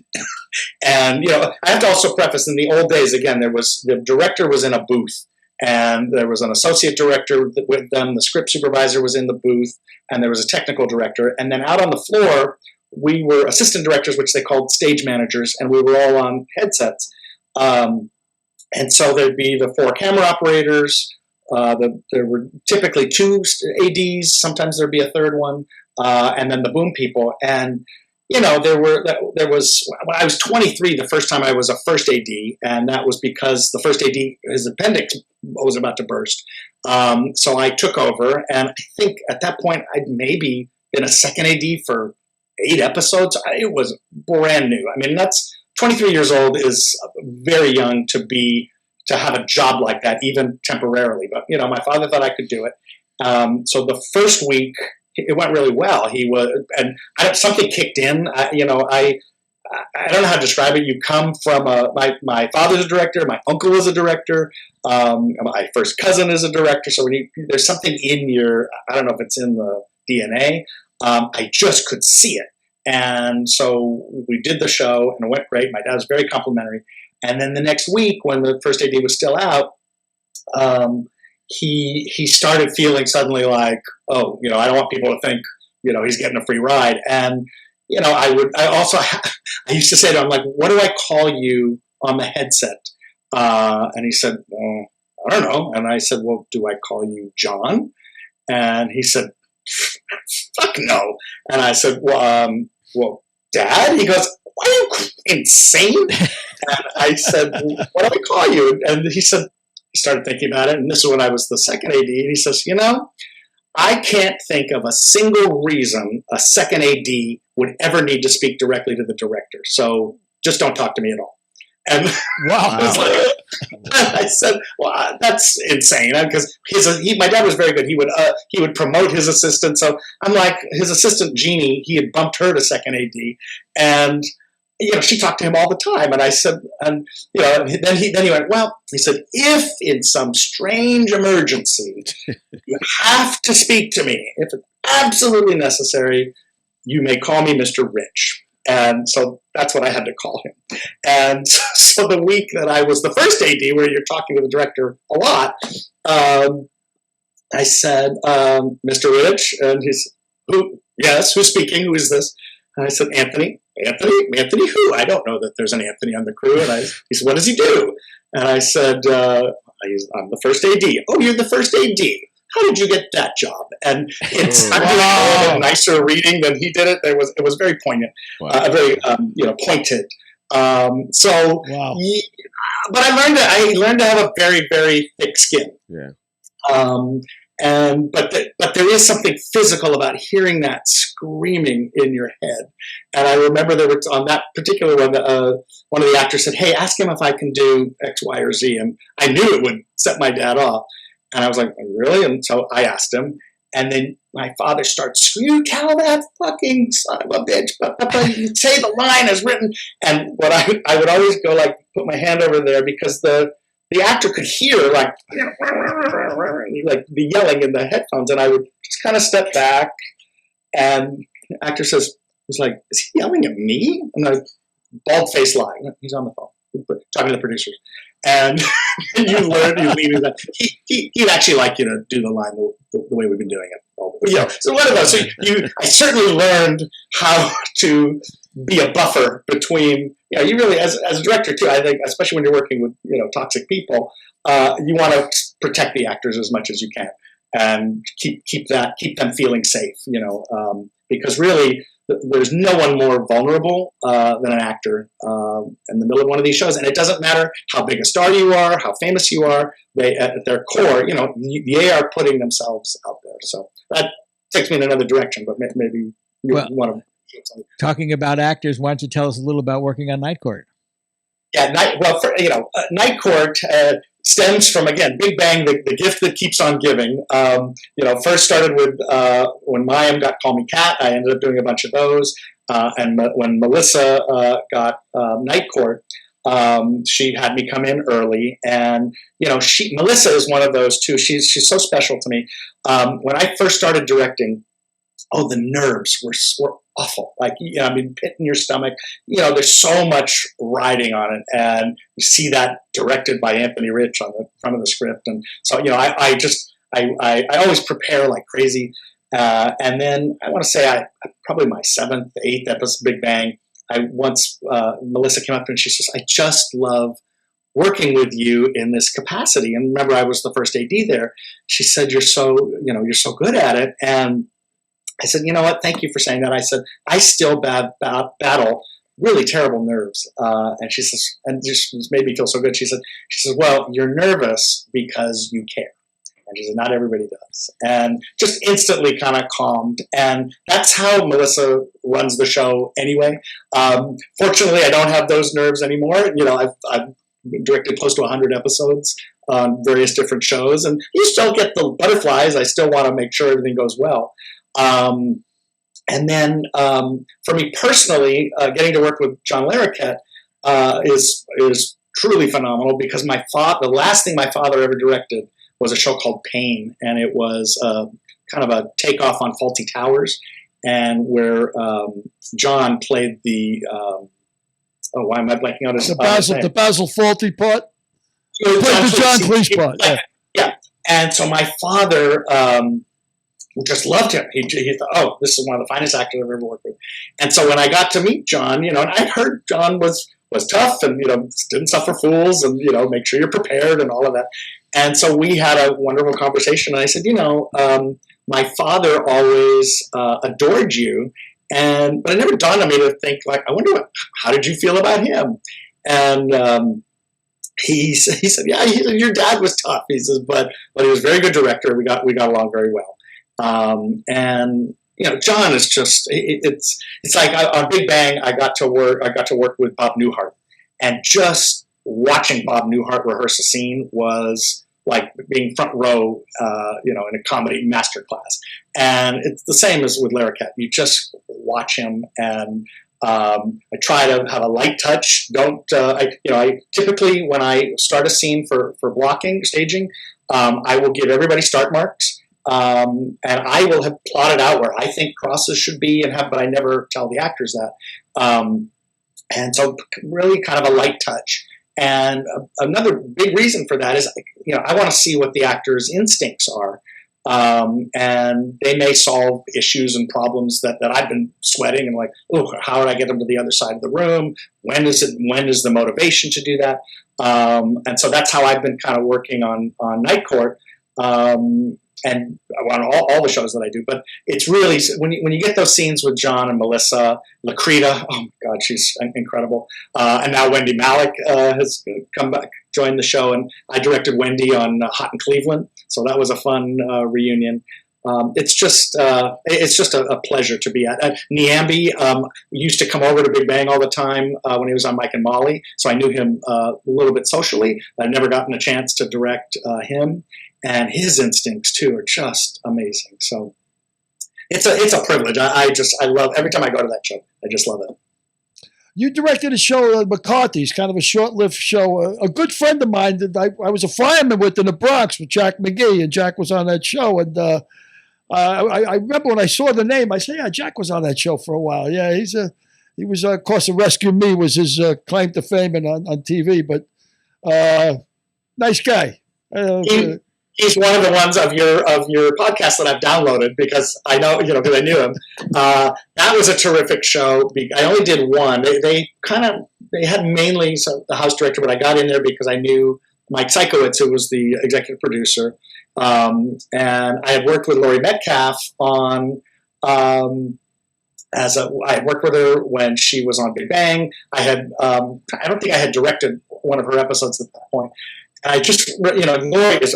And I have to also preface, in the old days, again, the director was in a booth. And there was an associate director with them. The script supervisor was in the booth, and there was a technical director. And then out on the floor, we were assistant directors, which they called stage managers, and we were all on headsets. And so there'd be the 4 camera operators. There were typically 2 ADs. Sometimes there'd be a third one, and then the boom people. And there was when I was 23 the first time I was a first AD, and that was because the first AD, his appendix was about to burst. So I took over, and I think at that point I'd maybe been a second AD for 8 episodes. It was brand new. I mean, that's 23 years old is very young to have a job like that, even temporarily. But my father thought I could do it. So the first week, it went really well. Something kicked in. I don't know how to describe it. You come from my father's a director, my uncle was a director, my first cousin is a director. So there's something in I don't know if it's in the DNA. I just could see it. And so we did the show, and it went great. My dad was very complimentary. And then the next week, when the first AD was still out, he started feeling suddenly like, I don't want people to think, he's getting a free ride. And, I used to say to him, like, what do I call you on the headset? And he said, well, I don't know. And I said, well, do I call you John? And he said, fuck no. And I said, well, Dad? He goes, are you insane? And I said, what do I call you? And he started thinking about it, and this is when I was the second AD, and he says, I can't think of a single reason a second AD would ever need to speak directly to the director, so just don't talk to me at all. And Wow. I said, well, that's insane, because my dad was very good. He would promote his assistant, so I'm like, his assistant, Jeannie, he had bumped her to second AD, and she talked to him all the time. And I said, and then he went, well, he said, if in some strange emergency you have to speak to me, if it's absolutely necessary, you may call me Mr. Rich. And so that's what I had to call him. And so the week that I was the first AD, where you're talking to the director a lot, I said, Mr. Rich, and he said, yes, who's speaking? Who is this? And I said, Anthony who? I don't know that there's an Anthony on the crew. And he said, what does he do? And I said, I'm the first AD. Oh, you're the first AD. How did you get that job? And I'm doing a nicer reading than he did it. It was very poignant, very pointed. So, Wow. But I learned to have a very, very thick skin. Yeah. but there is something physical about hearing that screaming in your head. And I remember there was on that particular one, one of the actors said, "Hey, ask him if I can do X, Y, or Z." And I knew it would set my dad off. And I was like, "Really?" And so I asked him. And then my father starts screaming, "You tell that fucking son of a bitch, you say the line as written." And what I would always go like, put my hand over there because the actor could hear like the yelling in the headphones. And I would just kind of step back. And the actor says, he's like, "Is he yelling at me?" And I bald face lie. He's on the phone talking to the producers. And you learn, you lead in that. He'd actually like you to do the line the way we've been doing it. So one of those. So I certainly learned how to be a buffer between, you really, as a director too, I think, especially when you're working with, toxic people, you want to protect the actors as much as you can and keep them feeling safe, because really, there's no one more vulnerable than an actor in the middle of one of these shows. And it doesn't matter how big a star you are, how famous you are, they, at their core, they are putting themselves out there. So that takes me in another direction, but maybe you want to. Talking about actors, why don't you tell us a little about working on Night Court? Yeah, Night Court stems from, again, Big Bang, the gift that keeps on giving. First started with when Mayim got Call Me Kat. I ended up doing a bunch of those. And when Melissa got Night Court, she had me come in early. And, Melissa is one of those too. She's so special to me. When I first started directing, the nerves were awful. Like, pit in your stomach. There's so much riding on it, and you see that directed by Anthony Rich on the front of the script. And so, I always prepare like crazy. And then I want to say probably my 7th, 8th episode, Big Bang. Melissa came up and she says, "I just love working with you in this capacity." And remember, I was the first AD there. She said, "You're so good at it." And I said, "You know what? Thank you for saying that." I said, "I still battle really terrible nerves." And she says, and just made me feel so good. She says, "Well, you're nervous because you care." And she said, "Not everybody does." And just instantly kind of calmed. And that's how Melissa runs the show anyway. Fortunately, I don't have those nerves anymore. I've directed close to 100 episodes on various different shows. And you still get the butterflies. I still want to make sure everything goes well. And then for me personally, getting to work with John Larroquette is truly phenomenal because the last thing my father ever directed was a show called Pain, and it was kind of a takeoff on Fawlty Towers, and where John played the why am I blanking out his the Basil Fawlty part? The John Cleese part. Yeah. And so my father just loved him. He thought, this is one of the finest actors I've ever worked with. And so when I got to meet John, and I heard John was tough and, didn't suffer fools and, make sure you're prepared and all of that. And so we had a wonderful conversation. And I said, my father always adored you. But it never dawned on me to think, like, I wonder how did you feel about him? And he said, yeah, your dad was tough. He says, but he was a very good director. We got along very well. And John is just it's like on Big Bang. I got to work with Bob Newhart, and just watching Bob Newhart rehearse a scene was like being front row, in a comedy masterclass. And it's the same as with Larroquette. You just watch him, and I try to have a light touch. I typically when I start a scene for staging, I will give everybody start marks. And I will have plotted out where I think crosses should be but I never tell the actors that. And so really kind of a light touch. And another big reason for that is, I want to see what the actor's instincts are. And they may solve issues and problems that I've been sweating and like, how do I get them to the other side of the room? When is the motivation to do that? And so that's how I've been kind of working on Night Court. And on all the shows that I do, but it's really when you get those scenes with John and Melissa, Lakrita, oh my God, she's incredible, and now Wendy Malick has come joined the show, and I directed Wendy on Hot in Cleveland, so that was a fun reunion. It's just a pleasure to be at. Niambi used to come over to Big Bang all the time when he was on Mike and Molly, so I knew him a little bit socially. I'd never gotten a chance to direct him, and his instincts too are just amazing. So it's a privilege. I love every time I go to that show. I just love it. You directed a show at McCarthy's, kind of a short-lived show. A good friend of mine that I was a fireman with in the Bronx with Jack McGee, and Jack was on that show. And I remember when I saw the name, I said, "Yeah, Jack was on that show for a while." Yeah, he was of course, Rescue Me was his claim to fame on TV. But nice guy. He's one of the ones of your podcast that I've downloaded because I know, because I knew him. That was a terrific show. I only did one. They had mainly the house director, but I got in there because I knew Mike Sikowitz, who was the executive producer. And I had worked with Laurie Metcalf on, I had worked with her when she was on Big Bang. I don't think I had directed one of her episodes at that point. I just, Laurie is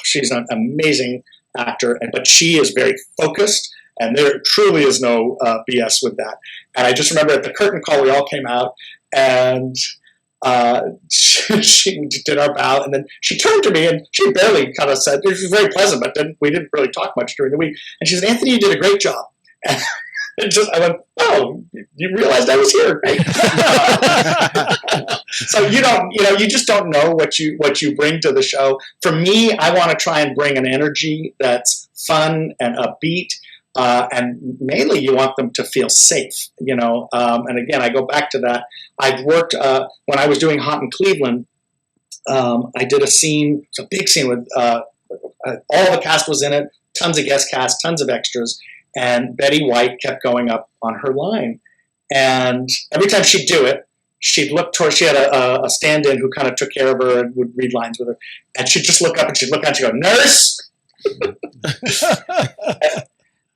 she's an amazing actor, but she is very focused, and there truly is no BS with that. And I just remember at the curtain call, we all came out, and she did our bow, and then she turned to me, and she barely kind of said, it was very pleasant, but we didn't really talk much during the week. And she said, "Anthony, you did a great job." And I went, "Oh, you realized I was here, right?" So you just don't know what you bring to the show. For me, I want to try and bring an energy that's fun and upbeat, and mainly you want them to feel safe, And again, I go back to that. I've worked when I was doing Hot in Cleveland. I did a scene, it's a big scene with all the cast was in it, tons of guest cast, tons of extras. And Betty White kept going up on her line. And every time she'd do it, she'd look towards, she had a stand-in who kind of took care of her and would read lines with her. And she'd just look up and she'd look out and she'd go, "Nurse!"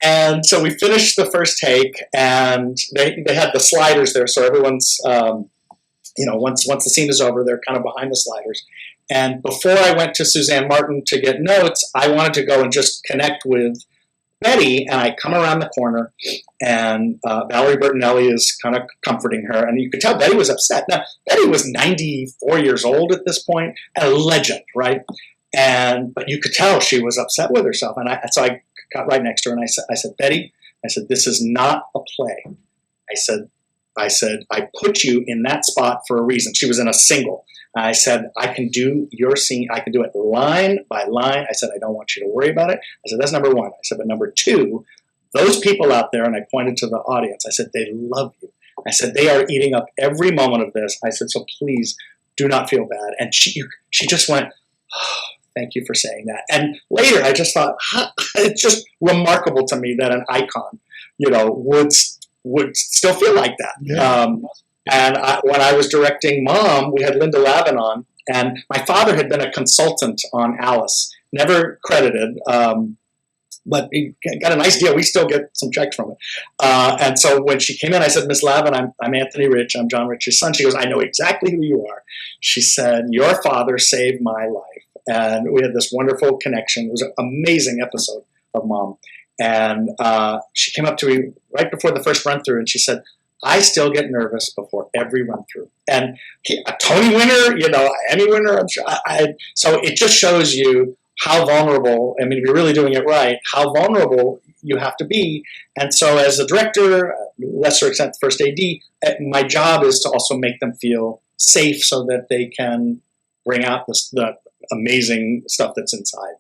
And so we finished the first take, and they had the sliders there. So everyone's, once the scene is over, they're kind of behind the sliders. And before I went to Suzanne Martin to get notes, I wanted to go and just connect with Betty, and I come around the corner, and Valerie Bertinelli is kind of comforting her, and you could tell Betty was upset. Now, Betty was 94 years old at this point, and a legend, right? But you could tell she was upset with herself, and so I got right next to her, and I said, "Betty," I said, "this is not a play." I said, "I put you in that spot for a reason." She was in a single. I said, "I can do your scene. I can do it line by line." I said, "I don't want you to worry about it." I said, "That's number one." I said, "But number two, those people out there," and I pointed to the audience, I said, "they love you." I said, "They are eating up every moment of this." I said, "So please do not feel bad." And she just went, "Oh, thank you for saying that." And later I just thought, it's just remarkable to me that an icon, would still feel like that. Yeah. And when I was directing Mom, we had Linda Lavin on, and my father had been a consultant on Alice, never credited, but he got a nice deal. We still get some checks from it. And so when she came in, I said, "Miss Lavin, I'm Anthony Rich. I'm John Rich's son." She goes, "I know exactly who you are." She said, "Your father saved my life." And we had this wonderful connection. It was an amazing episode of Mom. And she came up to me right before the first run-through, and she said, "I still get nervous before every run-through." And a Tony winner, Emmy winner, I'm sure. So it just shows you how vulnerable, if you're really doing it right, how vulnerable you have to be. And so as a director, lesser extent the first AD, my job is to also make them feel safe so that they can bring out the amazing stuff that's inside,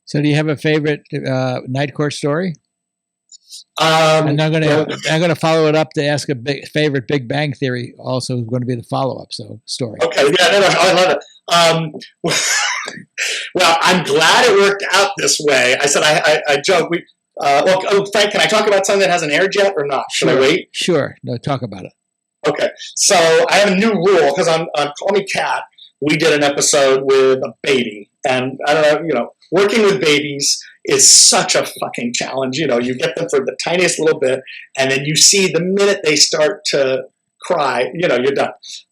So do you have a favorite Night Court story? And I'm going to follow it up to ask a favorite Big Bang Theory. Also, going to be the follow-up story. Okay, yeah, no, I love it. Well, I'm glad it worked out this way. I said I joke. Frank, can I talk about something that hasn't aired yet or not? Should I wait? Sure. No, talk about it. Okay, so I have a new rule because on Call Me Kat, we did an episode with a baby, and I don't know, working with babies is such a fucking challenge. You get them for the tiniest little bit, and then you see the minute they start to cry, you're done.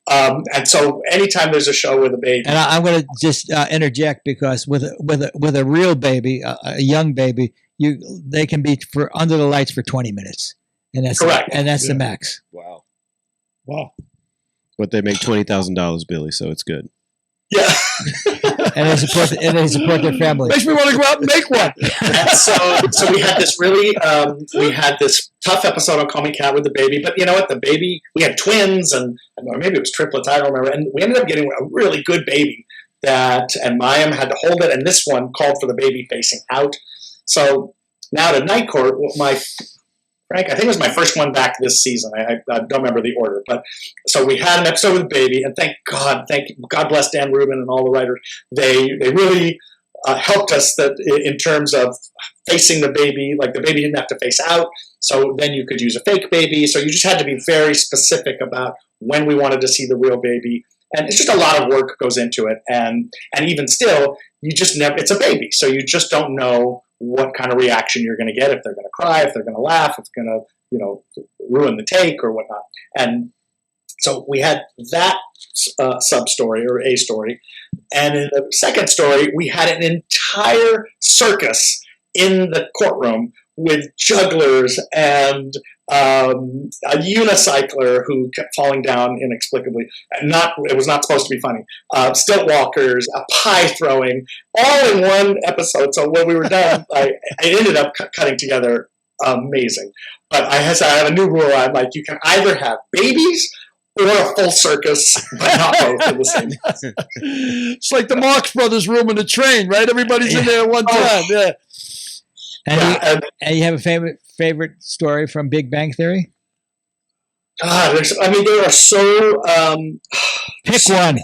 And so anytime there's a show with a baby, And I'm going to just interject because with a real baby, a young baby, they can be for under the lights for 20 minutes, and that's Correct. and that's the max. Wow. Wow. But they make $20,000, Billy, so it's good. yeah. And they support their family. Makes me want to go out and make one. And so we had this tough episode on Call Me Cat with the baby, but you know what? The baby, we had twins or maybe it was triplets, I don't remember. And we ended up getting a really good baby and Mayim had to hold it. And this one called for the baby facing out. So now to Night Court, Frank, I think it was my first one back this season. I don't remember the order, but so we had an episode with the baby, and thank God bless Dan Rubin and all the writers. They really helped us that in terms of facing the baby, like the baby didn't have to face out. So then you could use a fake baby. So you just had to be very specific about when we wanted to see the real baby, and it's just a lot of work goes into it. And even still, you just never. It's a baby, so you just don't know what kind of reaction you're going to get, if they're going to cry, if they're going to laugh, if it's going to, ruin the take or whatnot. And so we had that sub-story or a story. And in the second story, we had an entire circus in the courtroom with jugglers and a unicycler who kept falling down inexplicably. It was not supposed to be funny. Stilt walkers, a pie throwing, all in one episode. So when we were done, I ended up cutting together amazing. But I have a new rule. I'm like, you can either have babies or a full circus, but not both at the same time. It's like the Marx Brothers room in the train, right? Everybody's in there at one time. Yeah. And you have a favorite story from Big Bang Theory? God, there are so. Pick one.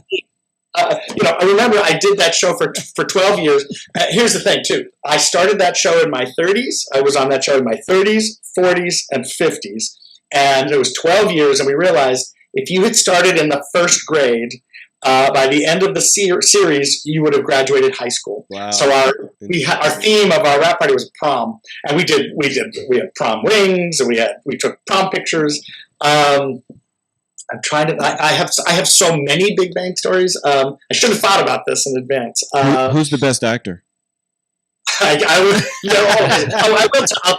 I remember I did that show for 12 years. Here's the thing, too. I started that show in my 30s. I was on that show in my 30s, 40s, and 50s. And it was 12 years, and we realized if you had started in the first grade, by the end of the series, you would have graduated high school. Wow. So our theme of our rap party was prom, and we had prom rings, and we took prom pictures. I'm trying to. I have so many Big Bang stories. I should have thought about this in advance. Who's the best actor? I will.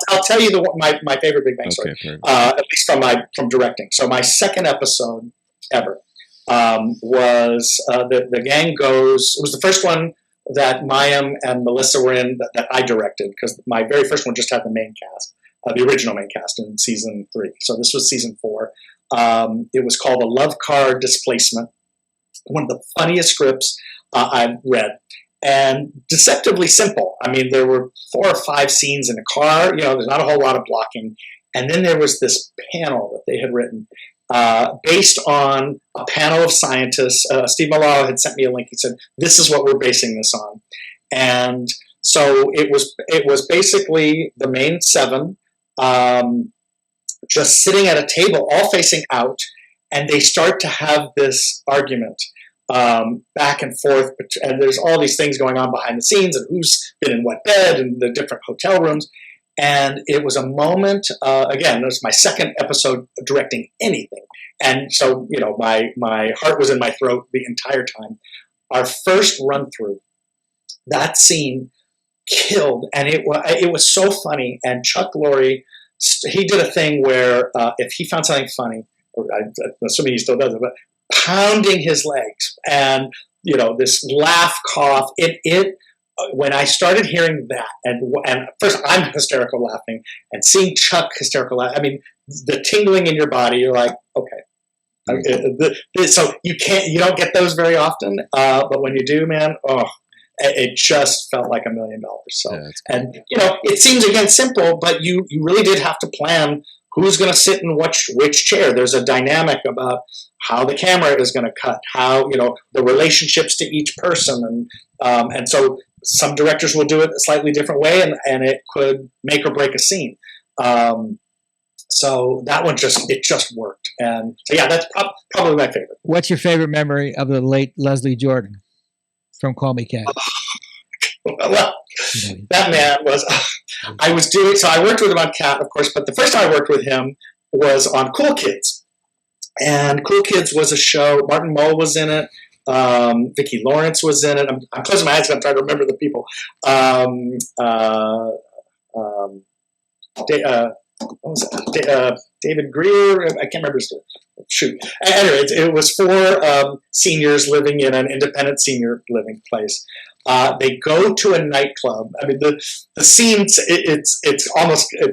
I'll tell you my favorite Big Bang story. Okay, at least from directing. So my second episode ever. Was the gang goes. It was the first one that Mayim and Melissa were in that I directed, because my very first one just had the main cast, the original main cast in season 3. So this was season 4. It was called A Love Car Displacement. One of the funniest scripts I've read, and deceptively simple. There were 4 or 5 scenes in a car. There's not a whole lot of blocking, and then there was this panel that they had written. Based on a panel of scientists. Steve Malala had sent me a link. He said, "This is what we're basing this on." And so it was basically the main 7 just sitting at a table, all facing out, and they start to have this argument back and forth. And there's all these things going on behind the scenes, and who's been in what bed, and the different hotel rooms. And it was a moment, again, it was my second episode directing anything. And so, my heart was in my throat the entire time. Our first run through, that scene killed. And it was so funny. And Chuck Lorre, he did a thing where if he found something funny, I'm assuming he still does it, but pounding his legs and, this laugh, cough, when I started hearing that, and first I'm hysterical laughing, and seeing Chuck hysterical laughing, the tingling in your body, you're like, okay. So you don't get those very often, but when you do, man, it just felt like $1 million. So, Yeah, that's cool. and it seems again simple, but you really did have to plan who's going to sit in which chair. There's a dynamic about how the camera is going to cut, how the relationships to each person, and so. Some directors will do it a slightly different way, and it could make or break a scene. So that one just worked. And so, yeah, that's probably my favorite. What's your favorite memory of the late Leslie Jordan from Call Me Cat? Well, that man was, I worked with him on Cat, of course, but the first time I worked with him was on Cool Kids. And Cool Kids was a show. Martin Mull was in it. Vicki Lawrence was in it. I'm closing my eyes. I'm trying to remember the people. What was it? David Greer. I can't remember his name. Shoot. Anyway, it was for seniors living in an independent senior living place. They go to a nightclub. I mean, the scenes, it's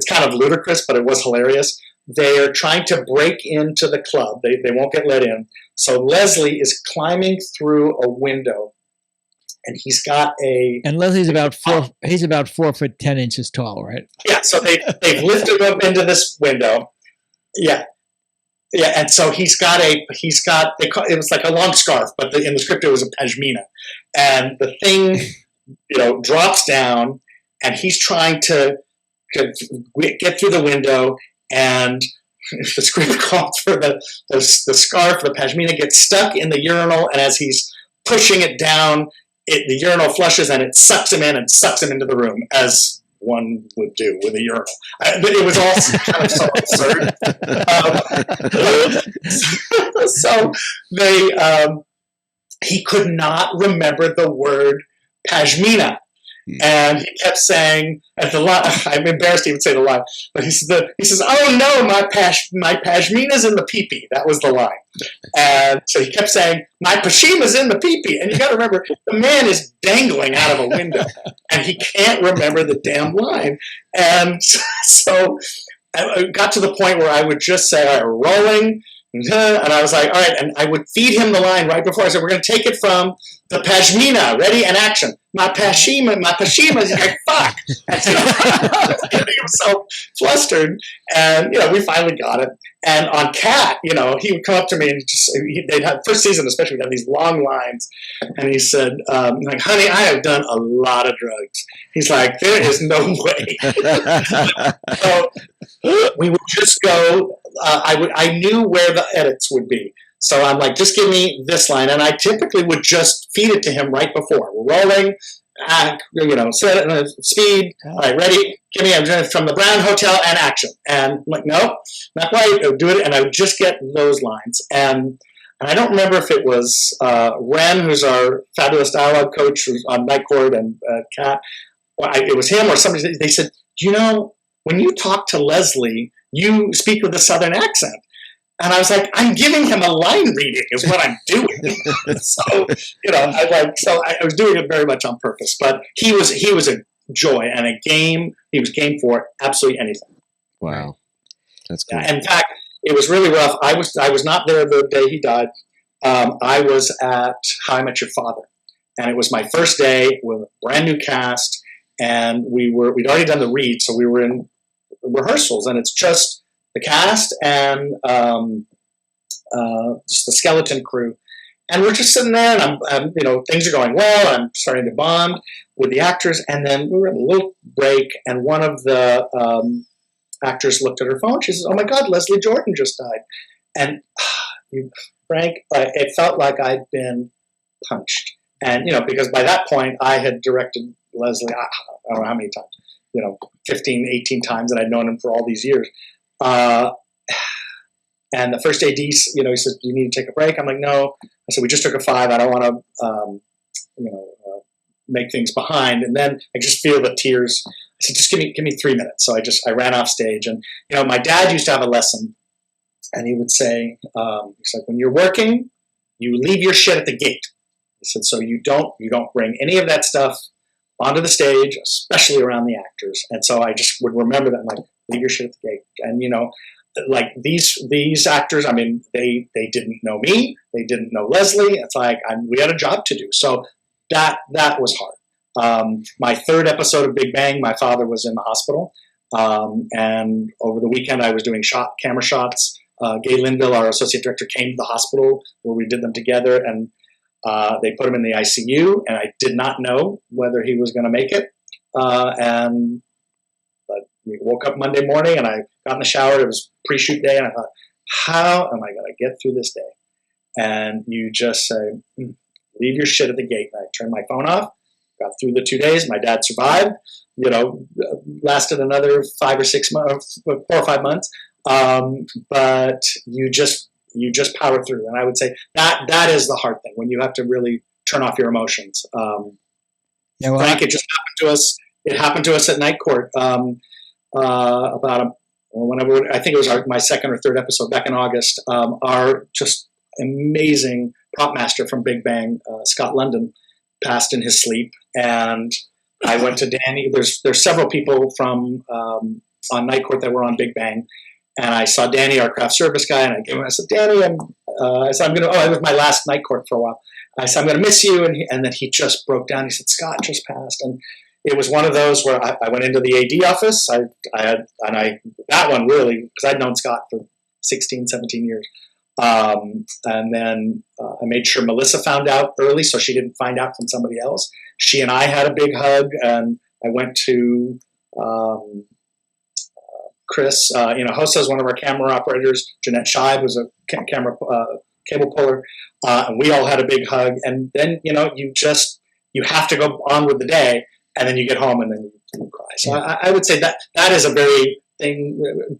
kind of ludicrous, but it was hilarious. They are trying to break into the club. They won't get let in. So Leslie is climbing through a window, and he's got And Leslie's about 4'10" tall, right? Yeah, so they've lifted him into this window. Yeah. Yeah, and so it was like a long scarf, but in the script it was a pashmina. And the thing, drops down, and he's trying to get through the window, and the script calls for the scarf, the pashmina gets stuck in the urinal, and as he's pushing it down, the urinal flushes, and it sucks him in and sucks him into the room, as one would do with a urinal. But it was all kind of so absurd. So he could not remember the word pashmina. And he kept saying, at the line, I'm embarrassed to even say the line, but he says, "Oh no, my pashmina's in the pee-pee." That was the line. And so he kept saying, "My pashima's in the pee-pee." And you got to remember, the man is dangling out of a window, and he can't remember the damn line. And so I got to the point where I would just say, "All right, rolling." And I was like, all right, and I would feed him the line right before. I said, we're going to take it from the pashmina. Ready? And action. My pashima. He's like, fuck. And so, he was so flustered. And, we finally got it. And on Cat, he would come up to me and they'd have, first season especially, we'd have these long lines. And he said, honey, I have done a lot of drugs. He's like, there is no way. So we would just go, I knew where the edits would be. So I'm like, just give me this line. And I typically would just feed it to him right before. We're rolling, set it speed. All right, ready? Give me from the Brown Hotel and action. And I'm like, no, not quite. I would do it. And I would just get those lines. And I don't remember if it was Ren, who's our fabulous dialogue coach who's on Night Court, and Kat. It was him or somebody. They said, when you talk to Leslie, you speak with a Southern accent. And I was like, I'm giving him a line reading is what I'm doing. So, I was doing it very much on purpose. But he was a joy and a game. He was game for absolutely anything. Wow. That's good. In fact, it was really rough. I was not there the day he died. I was at How I Met Your Father. And it was my first day with a brand new cast. And we'd already done the read, so we were in rehearsals, and it's just the cast and just the skeleton crew, and we're just sitting there, and I'm things are going well. I'm starting to bond with the actors, and then we were in a little break, and one of the actors looked at her phone. She says, "Oh my God, Leslie Jordan just died," and Frank, it felt like I'd been punched, and because by that point I had directed Leslie, I don't know how many times, 15, 18 times, and I'd known him for all these years. And the first AD, he said, "Do you need to take a break?" I'm like, "No." I said, "We just took a 5. I don't want to, make things behind." And then I just feel the tears. I said, "Just give me 3 minutes." So I ran off stage, and my dad used to have a lesson, and he would say, he's like, "When you're working, you leave your shit at the gate." He said, "So you don't bring any of that stuff onto the stage, especially around the actors." And so I just would remember that. I'm like, leave your shit at the gate. And, like these actors, I mean, they didn't know me. They didn't know Leslie. It's like, we had a job to do. So that was hard. My third episode of Big Bang, my father was in the hospital. And over the weekend, I was doing camera shots. Gay Linville, our associate director, came to the hospital where we did them together. And they put him in the ICU, and I did not know whether he was going to make it. But we woke up Monday morning, and I got in the shower. It was pre-shoot day, and I thought, how am I going to get through this day? And you just say, leave your shit at the gate. And I turned my phone off, got through the 2 days. My dad survived, lasted another 4 or 5 months. But you just you just power through. And I would say that is the hard thing, when you have to really turn off your emotions. Yeah, well, Frank, it just happened to us. It happened to us at Night Court whenever, I think it was my second or third episode back in August. Our just amazing prop master from Big Bang, Scott London, passed in his sleep, and I went to Danny. There's several people from on Night Court that were on Big Bang, and I saw Danny, our craft service guy, and I said, Danny, I said, it was my last Night Court for a while. I said, I'm going to miss you, and then he just broke down. He said, Scott just passed, and it was one of those where I went into the AD office. That one really, because I'd known Scott for 16, 17 years. And then I made sure Melissa found out early so she didn't find out from somebody else. She and I had a big hug, and I went to Chris, Hossa is one of our camera operators. Jeanette Scheib was a camera cable puller. And we all had a big hug. And then, you have to go on with the day, and then you get home and then you cry. So I would say that is a very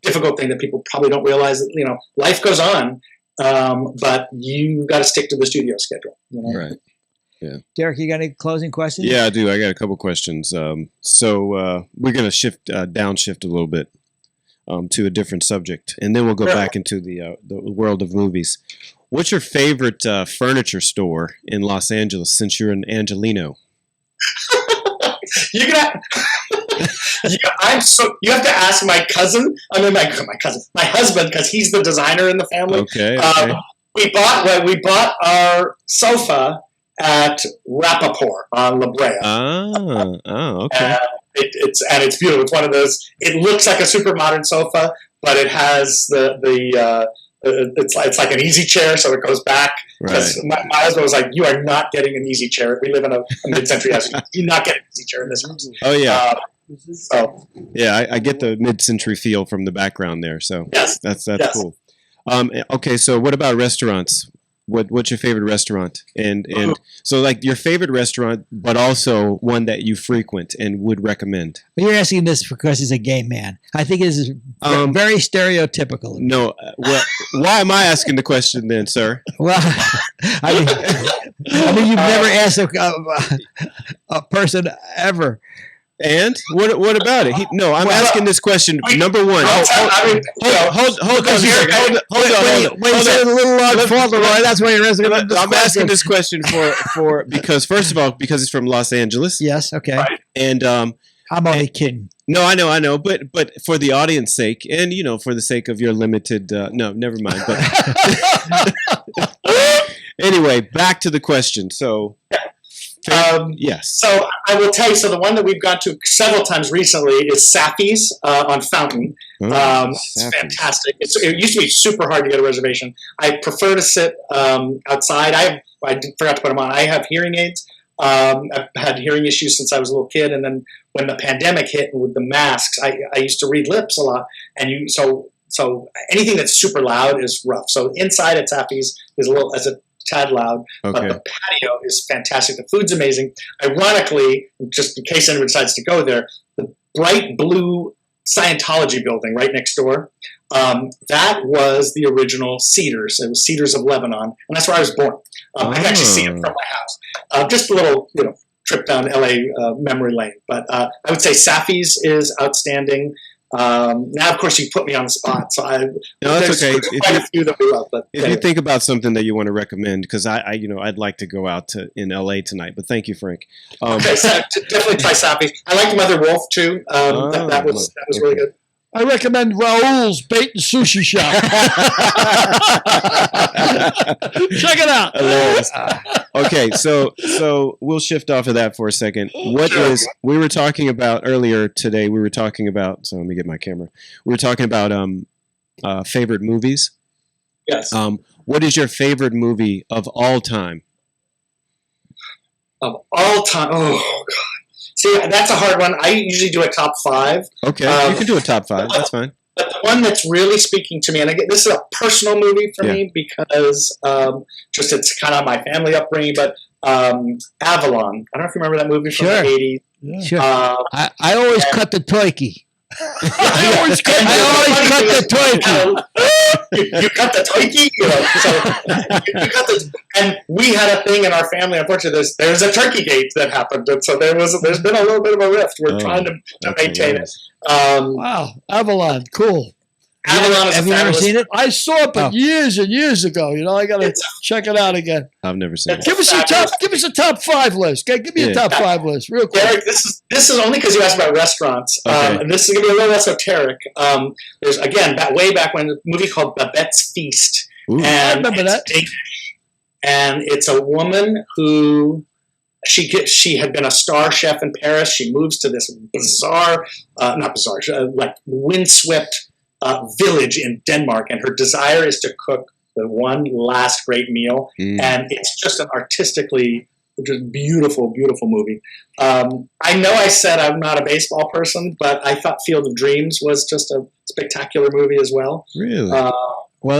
difficult thing that people probably don't realize, that, life goes on. But you've got to stick to the studio schedule. Right. Yeah. Derek, you got any closing questions? Yeah, I do. I got a couple questions. So we're going to downshift a little bit to a different subject, and then we'll go back into the world of movies. What's your favorite furniture store in Los Angeles, since you're an Angelino? You have to ask my cousin. I mean, my husband, because he's the designer in the family. Okay. We bought our sofa at Rappaport on La Brea. Okay. It's beautiful. It's one of those. It looks like a super modern sofa, but it has it's like an easy chair, so it goes back. Right. My husband was like, "You are not getting an easy chair. We live in a mid-century house. You're not getting an easy chair in this house." Oh yeah. Yeah, I get the mid-century feel from the background there. So yes, that's cool. Okay, so what about restaurants? What's your favorite restaurant? And so like your favorite restaurant, but also one that you frequent and would recommend. You're asking this because he's a gay man. I think this is very stereotypical. No, well, why am I asking the question then, sir? Well, I mean, you've never asked a person ever. And what about it? I'm asking this question. Number one. Hold on. That's why you're asking. I'm asking this question for because first of all, because it's from Los Angeles. Yes. Okay. Right. And I'm only kidding. No, I know, but for the audience's sake, and for the sake of your limited. No, never mind. But anyway, back to the question. So. Yes. So I will tell you. So the one that we've gone to several times recently is Safi's on Fountain. It's fantastic. It used to be super hard to get a reservation. I prefer to sit outside. I forgot to put them on. I have hearing aids. I've had hearing issues since I was a little kid, and then when the pandemic hit and with the masks, I used to read lips a lot, and so anything that's super loud is rough. So inside at Safi's is a tad loud, but the patio is fantastic. The food's amazing. Ironically, just in case anyone decides to go there, the bright blue Scientology building right next door, that was the original Cedars. It was Cedars of Lebanon, and that's where I was born. I can actually see it from my house. Just a little, trip down LA memory lane. But I would say Safi's is outstanding. Now, of course, you put me on the spot, so that's okay. Quite a few that we love. But if you think about something that you want to recommend, because I'd like to go out in LA tonight. But thank you, Frank. Okay, so definitely try Safi's. I like Mother Wolf too. That was really good. I recommend Raoul's Bait and Sushi Shop. Check it out. Okay, so we'll shift off of that for a second. We were talking about earlier today, so let me get my camera. We were talking about favorite movies. Yes. What is your favorite movie of all time? Of all time? Oh, God. See, that's a hard one. I usually do a top 5. Okay, you can do a top 5. That's fine. But the one that's really speaking to me, and again, this is a personal movie for me because just it's kind of my family upbringing, but Avalon. I don't know if you remember that movie from the 80s. Yeah. Sure. I always cut the turkey. I always cut the turkey. you cut the turkey, so you cut the. And we had a thing in our family. Unfortunately, there's a turkey gate that happened, and so there's been a little bit of a rift. We're trying to maintain it. Wow, Avalon, cool. Avalon is Have you ever fabulous. seen it? I saw it, but years and years ago. I got to check it out again. I've never seen it. Give us a top 5 list. Okay, give me a top 5 list, real quick. Derek, this is only because you asked about restaurants, Okay. and this is going to be a little esoteric. There's again way back when, a movie called Babette's Feast, Ooh. and I remember it's that. Danish. And it's a woman who she had been a star chef in Paris. She moves to this like windswept village in Denmark, and her desire is to cook the one last great meal, and it's just an artistically just beautiful, beautiful movie. I know I said I'm not a baseball person, but I thought Field of Dreams was just a spectacular movie as well. Really? Well,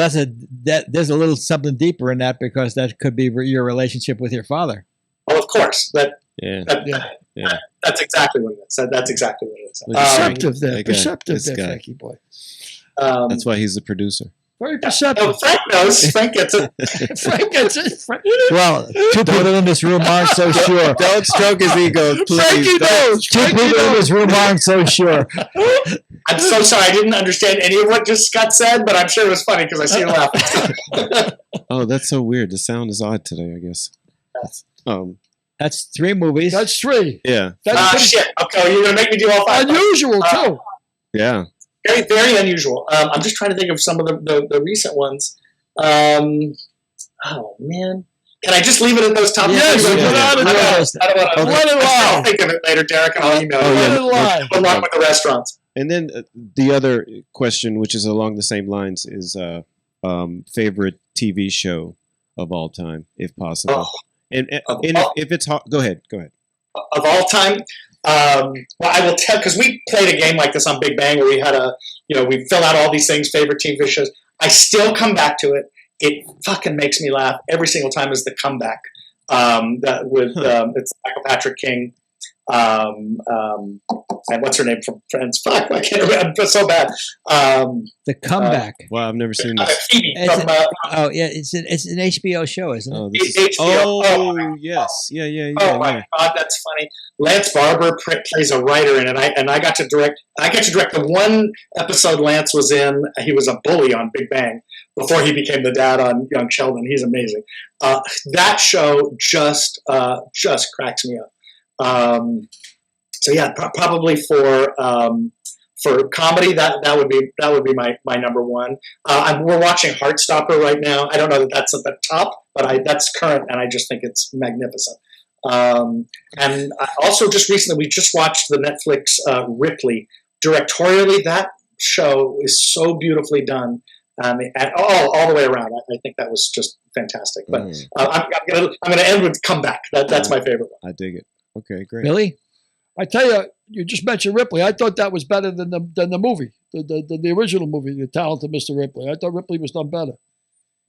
there's a little something deeper in that, because that could be your relationship with your father. Oh, of course, Yeah. that's exactly what it is. That's exactly what it is. Look at Perceptive there. That guy, Perceptive this there, guy. Frankie boy. That's why he's the producer. Very Oh, perceptive. Frank knows. Frank gets it. Frank gets it. Well, two people in this room aren't so sure. Don't stroke his ego, please. Frankie knows. Two Frankie people in knows. this room aren't so sure. I'm so sorry. I didn't understand any of what just got said, but I'm sure it was funny because I see you laughing. Oh, that's so weird. The sound is odd today, I guess. That's 3 movies. That's 3. Yeah. That's pretty Shit. Okay, you're going to make me do all 5. unusual, too. Yeah. Very, very unusual. I'm just trying to think of some of the recent ones. Oh, man. Can I just leave it at those top Yes, three? yeah, without a I doubt. don't want to. Let it I'll lie. think of it later, Derek, and I'll email you. Let it lie. Along with the restaurants. And then the other question, which is along the same lines, is favorite TV show of all time, if possible. Oh. And if it's hot, go ahead. Of all time, well, I will tell, because we played a game like this on Big Bang where we had we fill out all these things, favorite TV shows. I still come back to it. It fucking makes me laugh every single time. Is The Comeback it's Michael Patrick King, and what's her name from Friends? Fuck, I can't remember. It's so bad. The Comeback. Wow, I've never seen this. Phoebe It's from oh yeah, it's an HBO show, isn't it? Oh, this is, HBO. oh yes, yeah. Oh my God, that's funny. Lance Barber plays a writer in it, and I got to direct. The one episode Lance was in. He was a bully on Big Bang before he became the dad on Young Sheldon. He's amazing. That show just cracks me up. So yeah, probably for comedy, that would be my number one. We're watching Heartstopper right now. I don't know that that's at the top, but that's current, and I just think it's magnificent. And I also just recently, we just watched the Netflix Ripley. Directorially, that show is so beautifully done, and all the way around. I think that was just fantastic. But I'm gonna end with Comeback. That's my favorite one. I dig it. Okay, great. Really? I tell you, you just mentioned Ripley. I thought that was better than the movie, the original movie, The Talented Mr. Ripley. I thought Ripley was done better.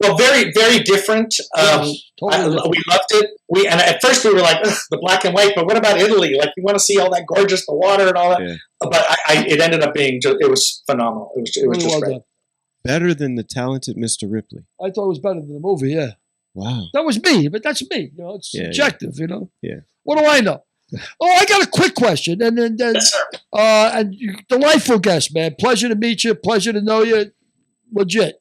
Well, very, very different. Yes, totally different. We loved it. And at first we were like, ugh, the black and white, but what about Italy? Like, you want to see all that gorgeous, the water and all that. Yeah. But it ended up being it was phenomenal. It was Really just well great. done. Better than The Talented Mr. Ripley. I thought it was better than the movie. Yeah, Wow. that was me, but that's me. It's Yeah, subjective. Yeah. What do I know? Oh, I got a quick question, and then Yes, sir. delightful guest, man. Pleasure to meet you. Pleasure to know you. Legit.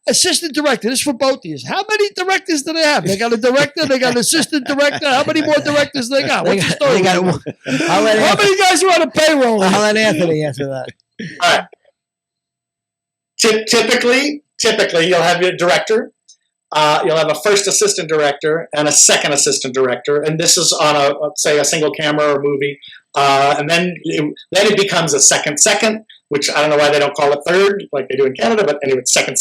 Assistant director. This is for both of you. How many directors do they have? They got a director. They got an assistant director. How many more directors they got? What's the story? How How many guys are on a payroll? I'll let Anthony answer that. All right. Typically, you'll have your director. You'll have a first assistant director and a second assistant director, and this is on let's say a single camera or movie. And then it becomes a second, which I don't know why they don't call it third like they do in Canada, but anyway, second,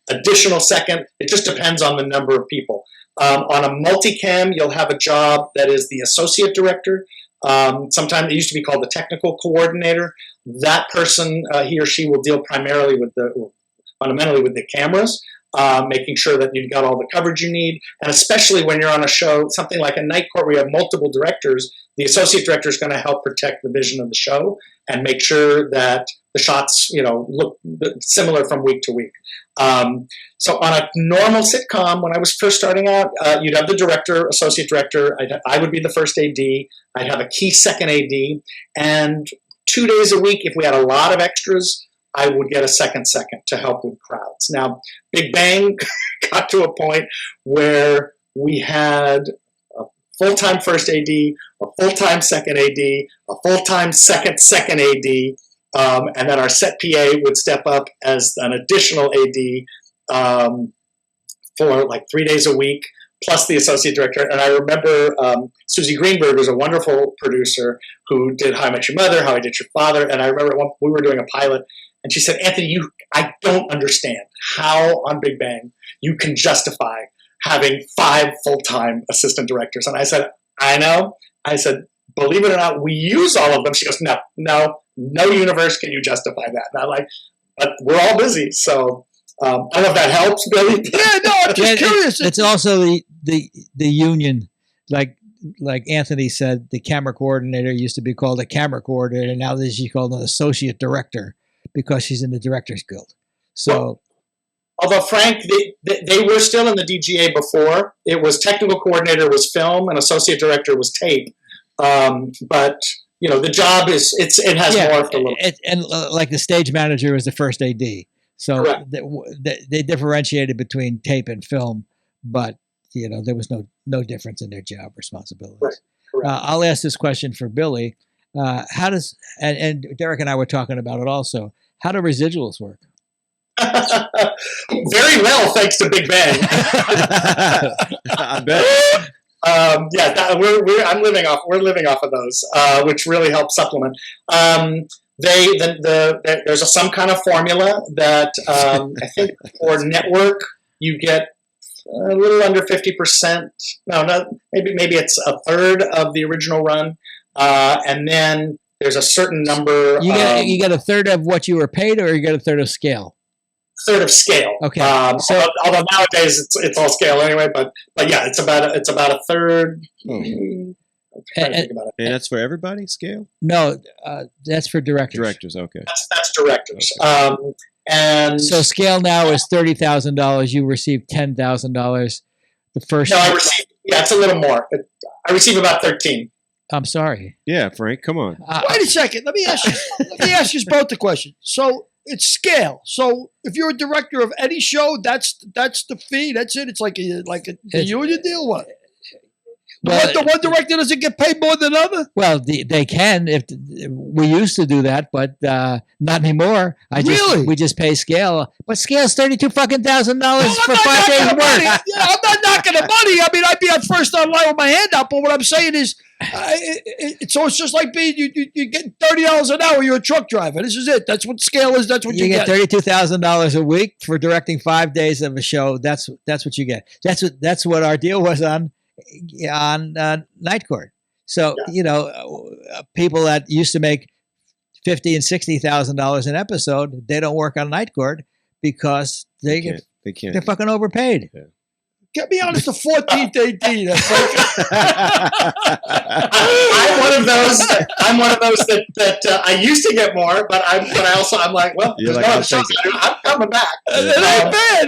additional second. It just depends on the number of people. On a multicam, you'll have a job that is the associate director. Sometimes it used to be called the technical coordinator. That person, he or she will deal fundamentally with the cameras, making sure that you've got all the coverage you need. And especially when you're on a show, something like a Night Court where you have multiple directors, the associate director is going to help protect the vision of the show and make sure that the shots, look similar from week to week. So on a normal sitcom, when I was first starting out, you'd have the director, associate director. I would be the first AD. I'd have a key second AD. And 2 days a week, if we had a lot of extras, I would get a second to help with crowds. Now, Big Bang got to a point where we had a full-time first AD, a full-time second AD, a full-time second AD, and then our set PA would step up as an additional AD for like 3 days a week, plus the associate director. And I remember Susie Greenberg was a wonderful producer who did How I Met Your Mother, How I Did Your Father. And I remember we were doing a pilot, and she said, Anthony, I don't understand how on Big Bang you can justify having 5 full-time assistant directors. And I said, I know. I said, believe it or not, we use all of them. She goes, no universe can you justify that. And I'm like, but we're all busy. So I don't know if that helps, Billy. Yeah, no, I'm just curious. It's also the union, like Anthony said, the camera coordinator used to be called a camera coordinator. Now she's called an associate director because she's in the Directors Guild. So, although Frank, they were still in the DGA before. It was technical coordinator was film and associate director was tape. But the job has morphed a little. And like the stage manager was the first AD. So they differentiated between tape and film, but there was no difference in their job responsibilities. Correct. I'll ask this question for Billy. How does and Derek and I were talking about it also. How do residuals work? Very well, thanks to Big Bang. I bet. We're living off of those, which really helps supplement. There's some kind of formula that I think for network you get a little under 50%. Maybe it's a third of the original run, and then there's a certain number. You get a third of what you were paid, or you get a third of scale. Third of scale. Okay. Although nowadays it's all scale anyway, but yeah, it's about a third. And that's for everybody, scale? No, that's for directors. Directors, okay. That's directors. Okay. And so scale now is $30,000. You receive $10,000. The first. No, I receive. Yeah, it's a little more. I receive about 13. I'm sorry. Yeah, Frank, come on. Wait a second. Let me ask you both the question. So it's scale. So if you're a director of any show, that's the fee. That's it. It's like a union deal. What? The one director doesn't get paid more than another? Well, they can. If we used to do that, but not anymore. We just pay scale. But scale's $32,000 for 5 days of work. Yeah, I'm not knocking the money. I mean, I'd be at first online with my hand up. But what I'm saying is, it's just like being you get $30 an hour. You're a truck driver. This is it. That's what scale is. That's what you get. $32,000 a week for directing 5 days of a show. That's what you get. That's what our deal was on Night Court. So people that used to make $50,000 and $60,000 an episode, they don't work on Night Court because they can't. They're fucking overpaid. Yeah. Get me honest, the 14th AD. I'm one of those that I used to get more, but I'm like, well, there's no shows. I'm coming back. It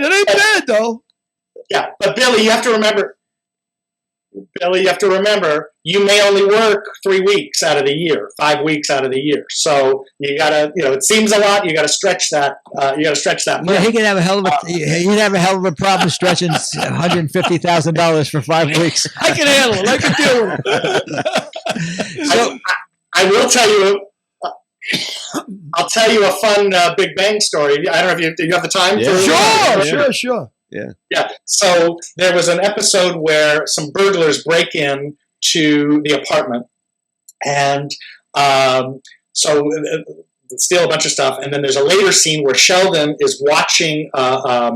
ain't bad though. Yeah, but Billy, you have to remember, you may only work 3 weeks out of the year, 5 weeks out of the year. So you gotta, it seems a lot. You gotta stretch that. Yeah, he could have a hell of he'd have a hell of a problem stretching $150,000 for 5 weeks. I can handle it. I can deal with it. So I will tell you. I'll tell you a fun Big Bang story. I don't know if you have the time. Yeah. Sure. Yeah. So there was an episode where some burglars break in to the apartment, and so steal a bunch of stuff. And then there's a later scene where Sheldon is watching a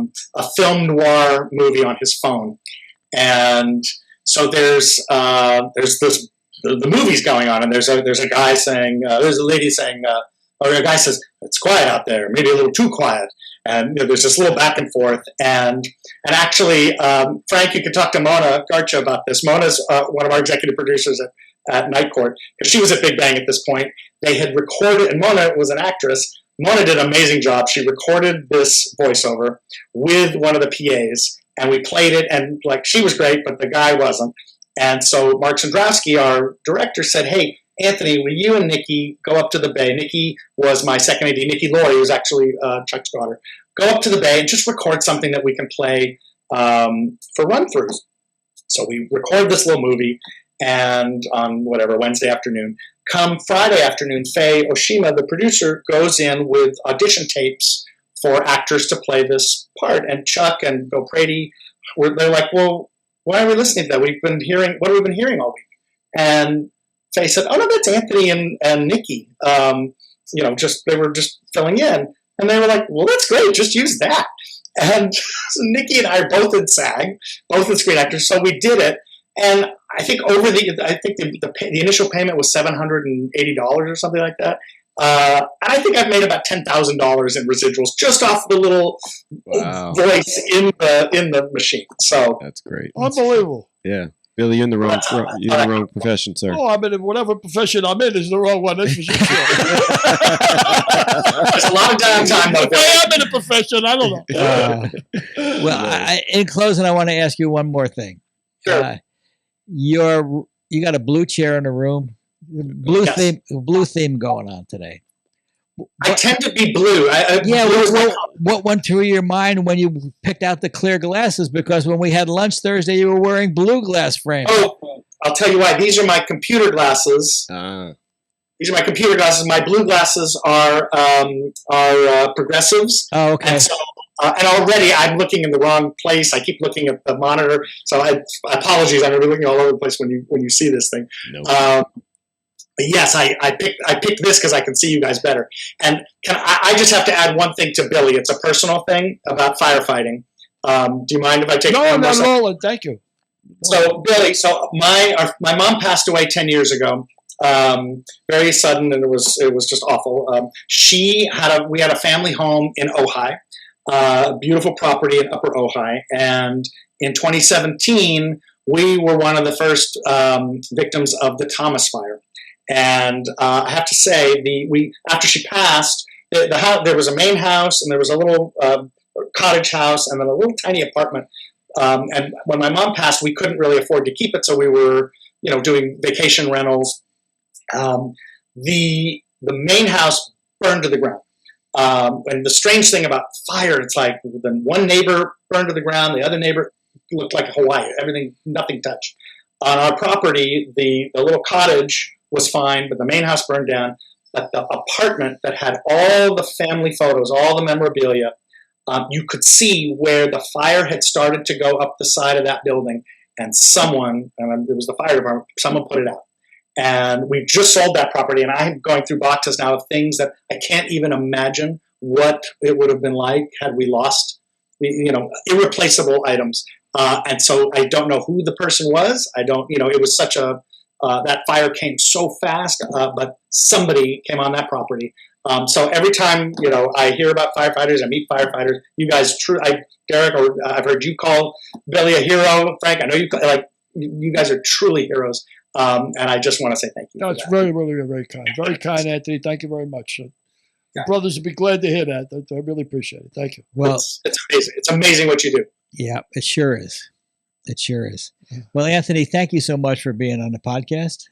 film noir movie on his phone, and so there's this the movie's going on, and there's a guy saying there's a lady saying or a guy says it's quiet out there, maybe a little too quiet. And there's this little back and forth, and actually, Frank, you could talk to Mona Garcha about this. Mona's one of our executive producers at Night Court, because she was at Big Bang at this point. They had recorded, and Mona was an actress. Mona did an amazing job. She recorded this voiceover with one of the PAs, and we played it, and like she was great, but the guy wasn't. And so Mark Zandrowski, our director, said, "Hey, Anthony, will you and Nikki go up to the Bay?" Nikki was my second AD. Nikki Laurie was actually Chuck's daughter. Go up to the Bay and just record something that we can play for run-throughs. So we record this little movie, and on whatever, Wednesday afternoon. Come Friday afternoon, Faye Oshima, the producer, goes in with audition tapes for actors to play this part. And Chuck and Bill Prady, they're like, "Well, why are we listening to that? What have we been hearing all week?" And Faye said, "Oh no, that's Anthony and Nikki. They were just filling in." And they were like, "Well, that's great. Just use that." And so Nikki and I are both in SAG, both in Screen Actors, so we did it. And I think the initial payment was $780 or something like that. And I think I've made about $10,000 in residuals just off the little voice in the machine. So That's great. Unbelievable. Yeah. Billy, you're in the wrong profession, sir. Oh, I mean, whatever profession I'm in is the wrong one. That's for sure. there's a lot of downtime though. I am in a profession. I don't know. Well, in closing, I want to ask you one more thing. Sure. You got a blue chair in the room, blue theme going on today. I tend to be blue. What went through your mind when you picked out the clear glasses? Because when we had lunch Thursday, you were wearing blue glass frames. Oh, I'll tell you why. These are my computer glasses. These are my computer glasses. My blue glasses are progressives. Oh, okay. And so, and already I'm looking in the wrong place. I keep looking at the monitor. So I apologies. I'm going to be looking all over the place when you see this thing. No. But yes, I picked this because I can see you guys better. And I just have to add one thing to Billy. It's a personal thing about firefighting. Do you mind if I take? No, not at all. Thank you. So Billy, my mom passed away 10 years ago. Very sudden, and it was just awful. We had a family home in Ojai, a beautiful property in Upper Ojai, and in 2017 we were one of the first victims of the Thomas Fire. And I have to say, after she passed, the house, there was a main house, and there was a little cottage house, and then a little tiny apartment. And when my mom passed, we couldn't really afford to keep it, so we were, doing vacation rentals. The main house burned to the ground. And the strange thing about fire, it's like the one neighbor burned to the ground, the other neighbor looked like Hawaii. Nothing touched. On our property, the little cottage was fine, but the main house burned down. But the apartment that had all the family photos, all the memorabilia, you could see where the fire had started to go up the side of that building, and it was the fire department, someone put it out. And we just sold that property, and I'm going through boxes now of things that I can't even imagine what it would have been like had we lost, irreplaceable items. And so I don't know who the person was. I don't, it was such that fire came so fast, but somebody came on that property. So every time, I hear about firefighters, I meet firefighters, you guys, Derek, or I've heard you call Billy a hero. Frank, I know you guys are truly heroes. And I just want to say thank you. No, it's very, really, very kind. Very kind, Anthony. Thank you very much. The brothers would be glad to hear that. I really appreciate it. Thank you. Well, it's amazing. It's amazing what you do. Yeah, it sure is. It sure is. Well, Anthony, thank you so much for being on the podcast.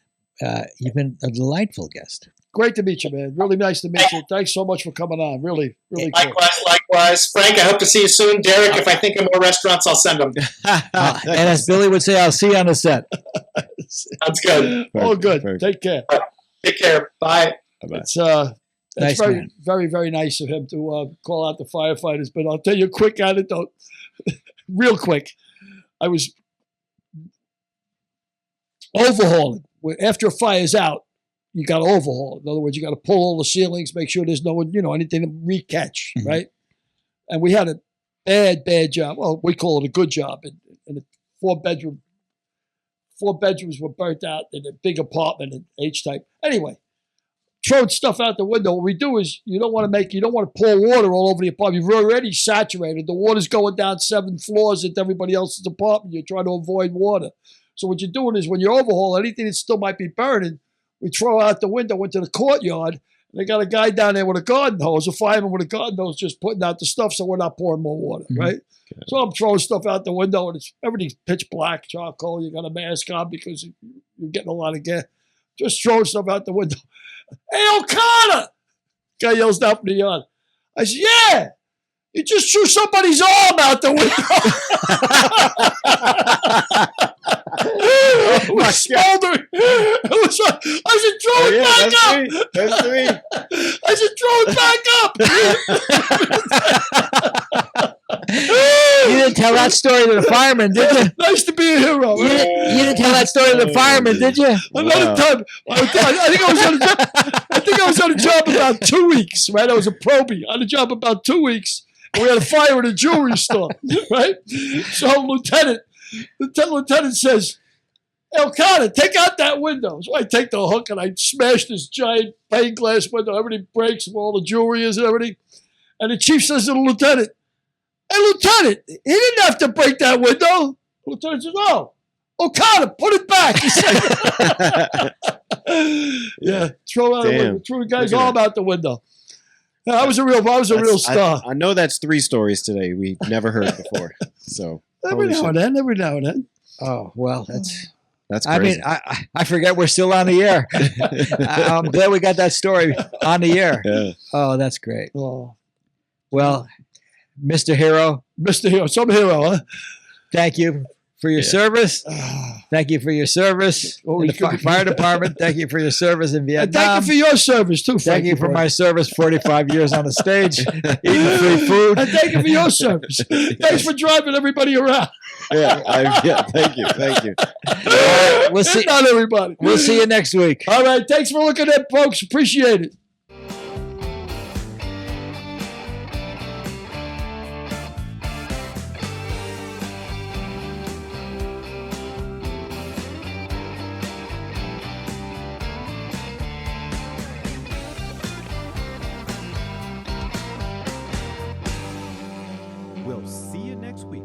You've been a delightful guest. Great to meet you, man. Really nice to meet you. Thanks so much for coming on. Really, really cool. Likewise. Frank, I hope to see you soon. Derek, if I think of more restaurants, I'll send them. And as Billy would say, I'll see you on the set. That's good. Oh, good. Take care. Take care. Bye. It's Nice very, man. very, very nice of him to call out the firefighters. But I'll tell you a quick anecdote, real quick. I was overhauling. After a fire's out, you got to overhaul. In other words, you got to pull all the ceilings, make sure there's no, anything to recatch, right? And we had a bad job. Well, we call it a good job. And a four bedrooms were burnt out in a big apartment in H-type. Anyway, throwing stuff out the window. What we do is you don't want to pour water all over the apartment. You've already saturated. The water's going down 7 floors into everybody else's apartment. You're trying to avoid water. So what you're doing is when you overhaul anything that still might be burning, we throw out the window into the courtyard, They got a guy down there with a garden hose, a fireman with a garden hose, just putting out the stuff so we're not pouring more water, right? Okay. So I'm throwing stuff out the window, and everything's pitch black, charcoal. You got a mask on because you're getting a lot of gas. Just throwing stuff out the window. Hey, O'Connor! Guy yells down from the yard. I said, yeah, you just threw somebody's arm out the window. It was smoldering. I said, throw it back up. That's me. I said, throw it back up. You didn't tell that story to the fireman, did you? Nice to be a hero. You Right? didn't tell that story to the fireman, did you? Another time, I think I was on a job about 2 weeks, right? I was a probie on a job about 2 weeks. And we had a fire in a jewelry store, right? So lieutenant says, O'Connor, take out that window. So I take the hook and I smash this giant pane glass window. Everything breaks where all the jewelry is and everything. And the chief says to the lieutenant, hey, Lieutenant, he didn't have to break that window. The lieutenant says, oh, O'Connor, put it back. He said, yeah, throw the guy's arm out the window. Yeah, I was a real star. I know that's 3 stories today we've never heard before. So Every now and then. Oh, well, that's crazy. I mean, I forget we're still on the air. I'm glad we got that story on the air. Yeah. Oh, that's great. Oh, Well, Mr. Hero, some hero, huh? thank you for your service. Thank you for your service in the fire department. Thank you for your service in And Vietnam. thank you for your service, too. Thank you for boy. my service, 45 years on the stage, eating free food. And thank you for your service. Thanks for driving everybody around. Thank you. We'll see. Not everybody. We'll see you next week. All right. Thanks for looking at, folks. Appreciate it. We'll see you next week.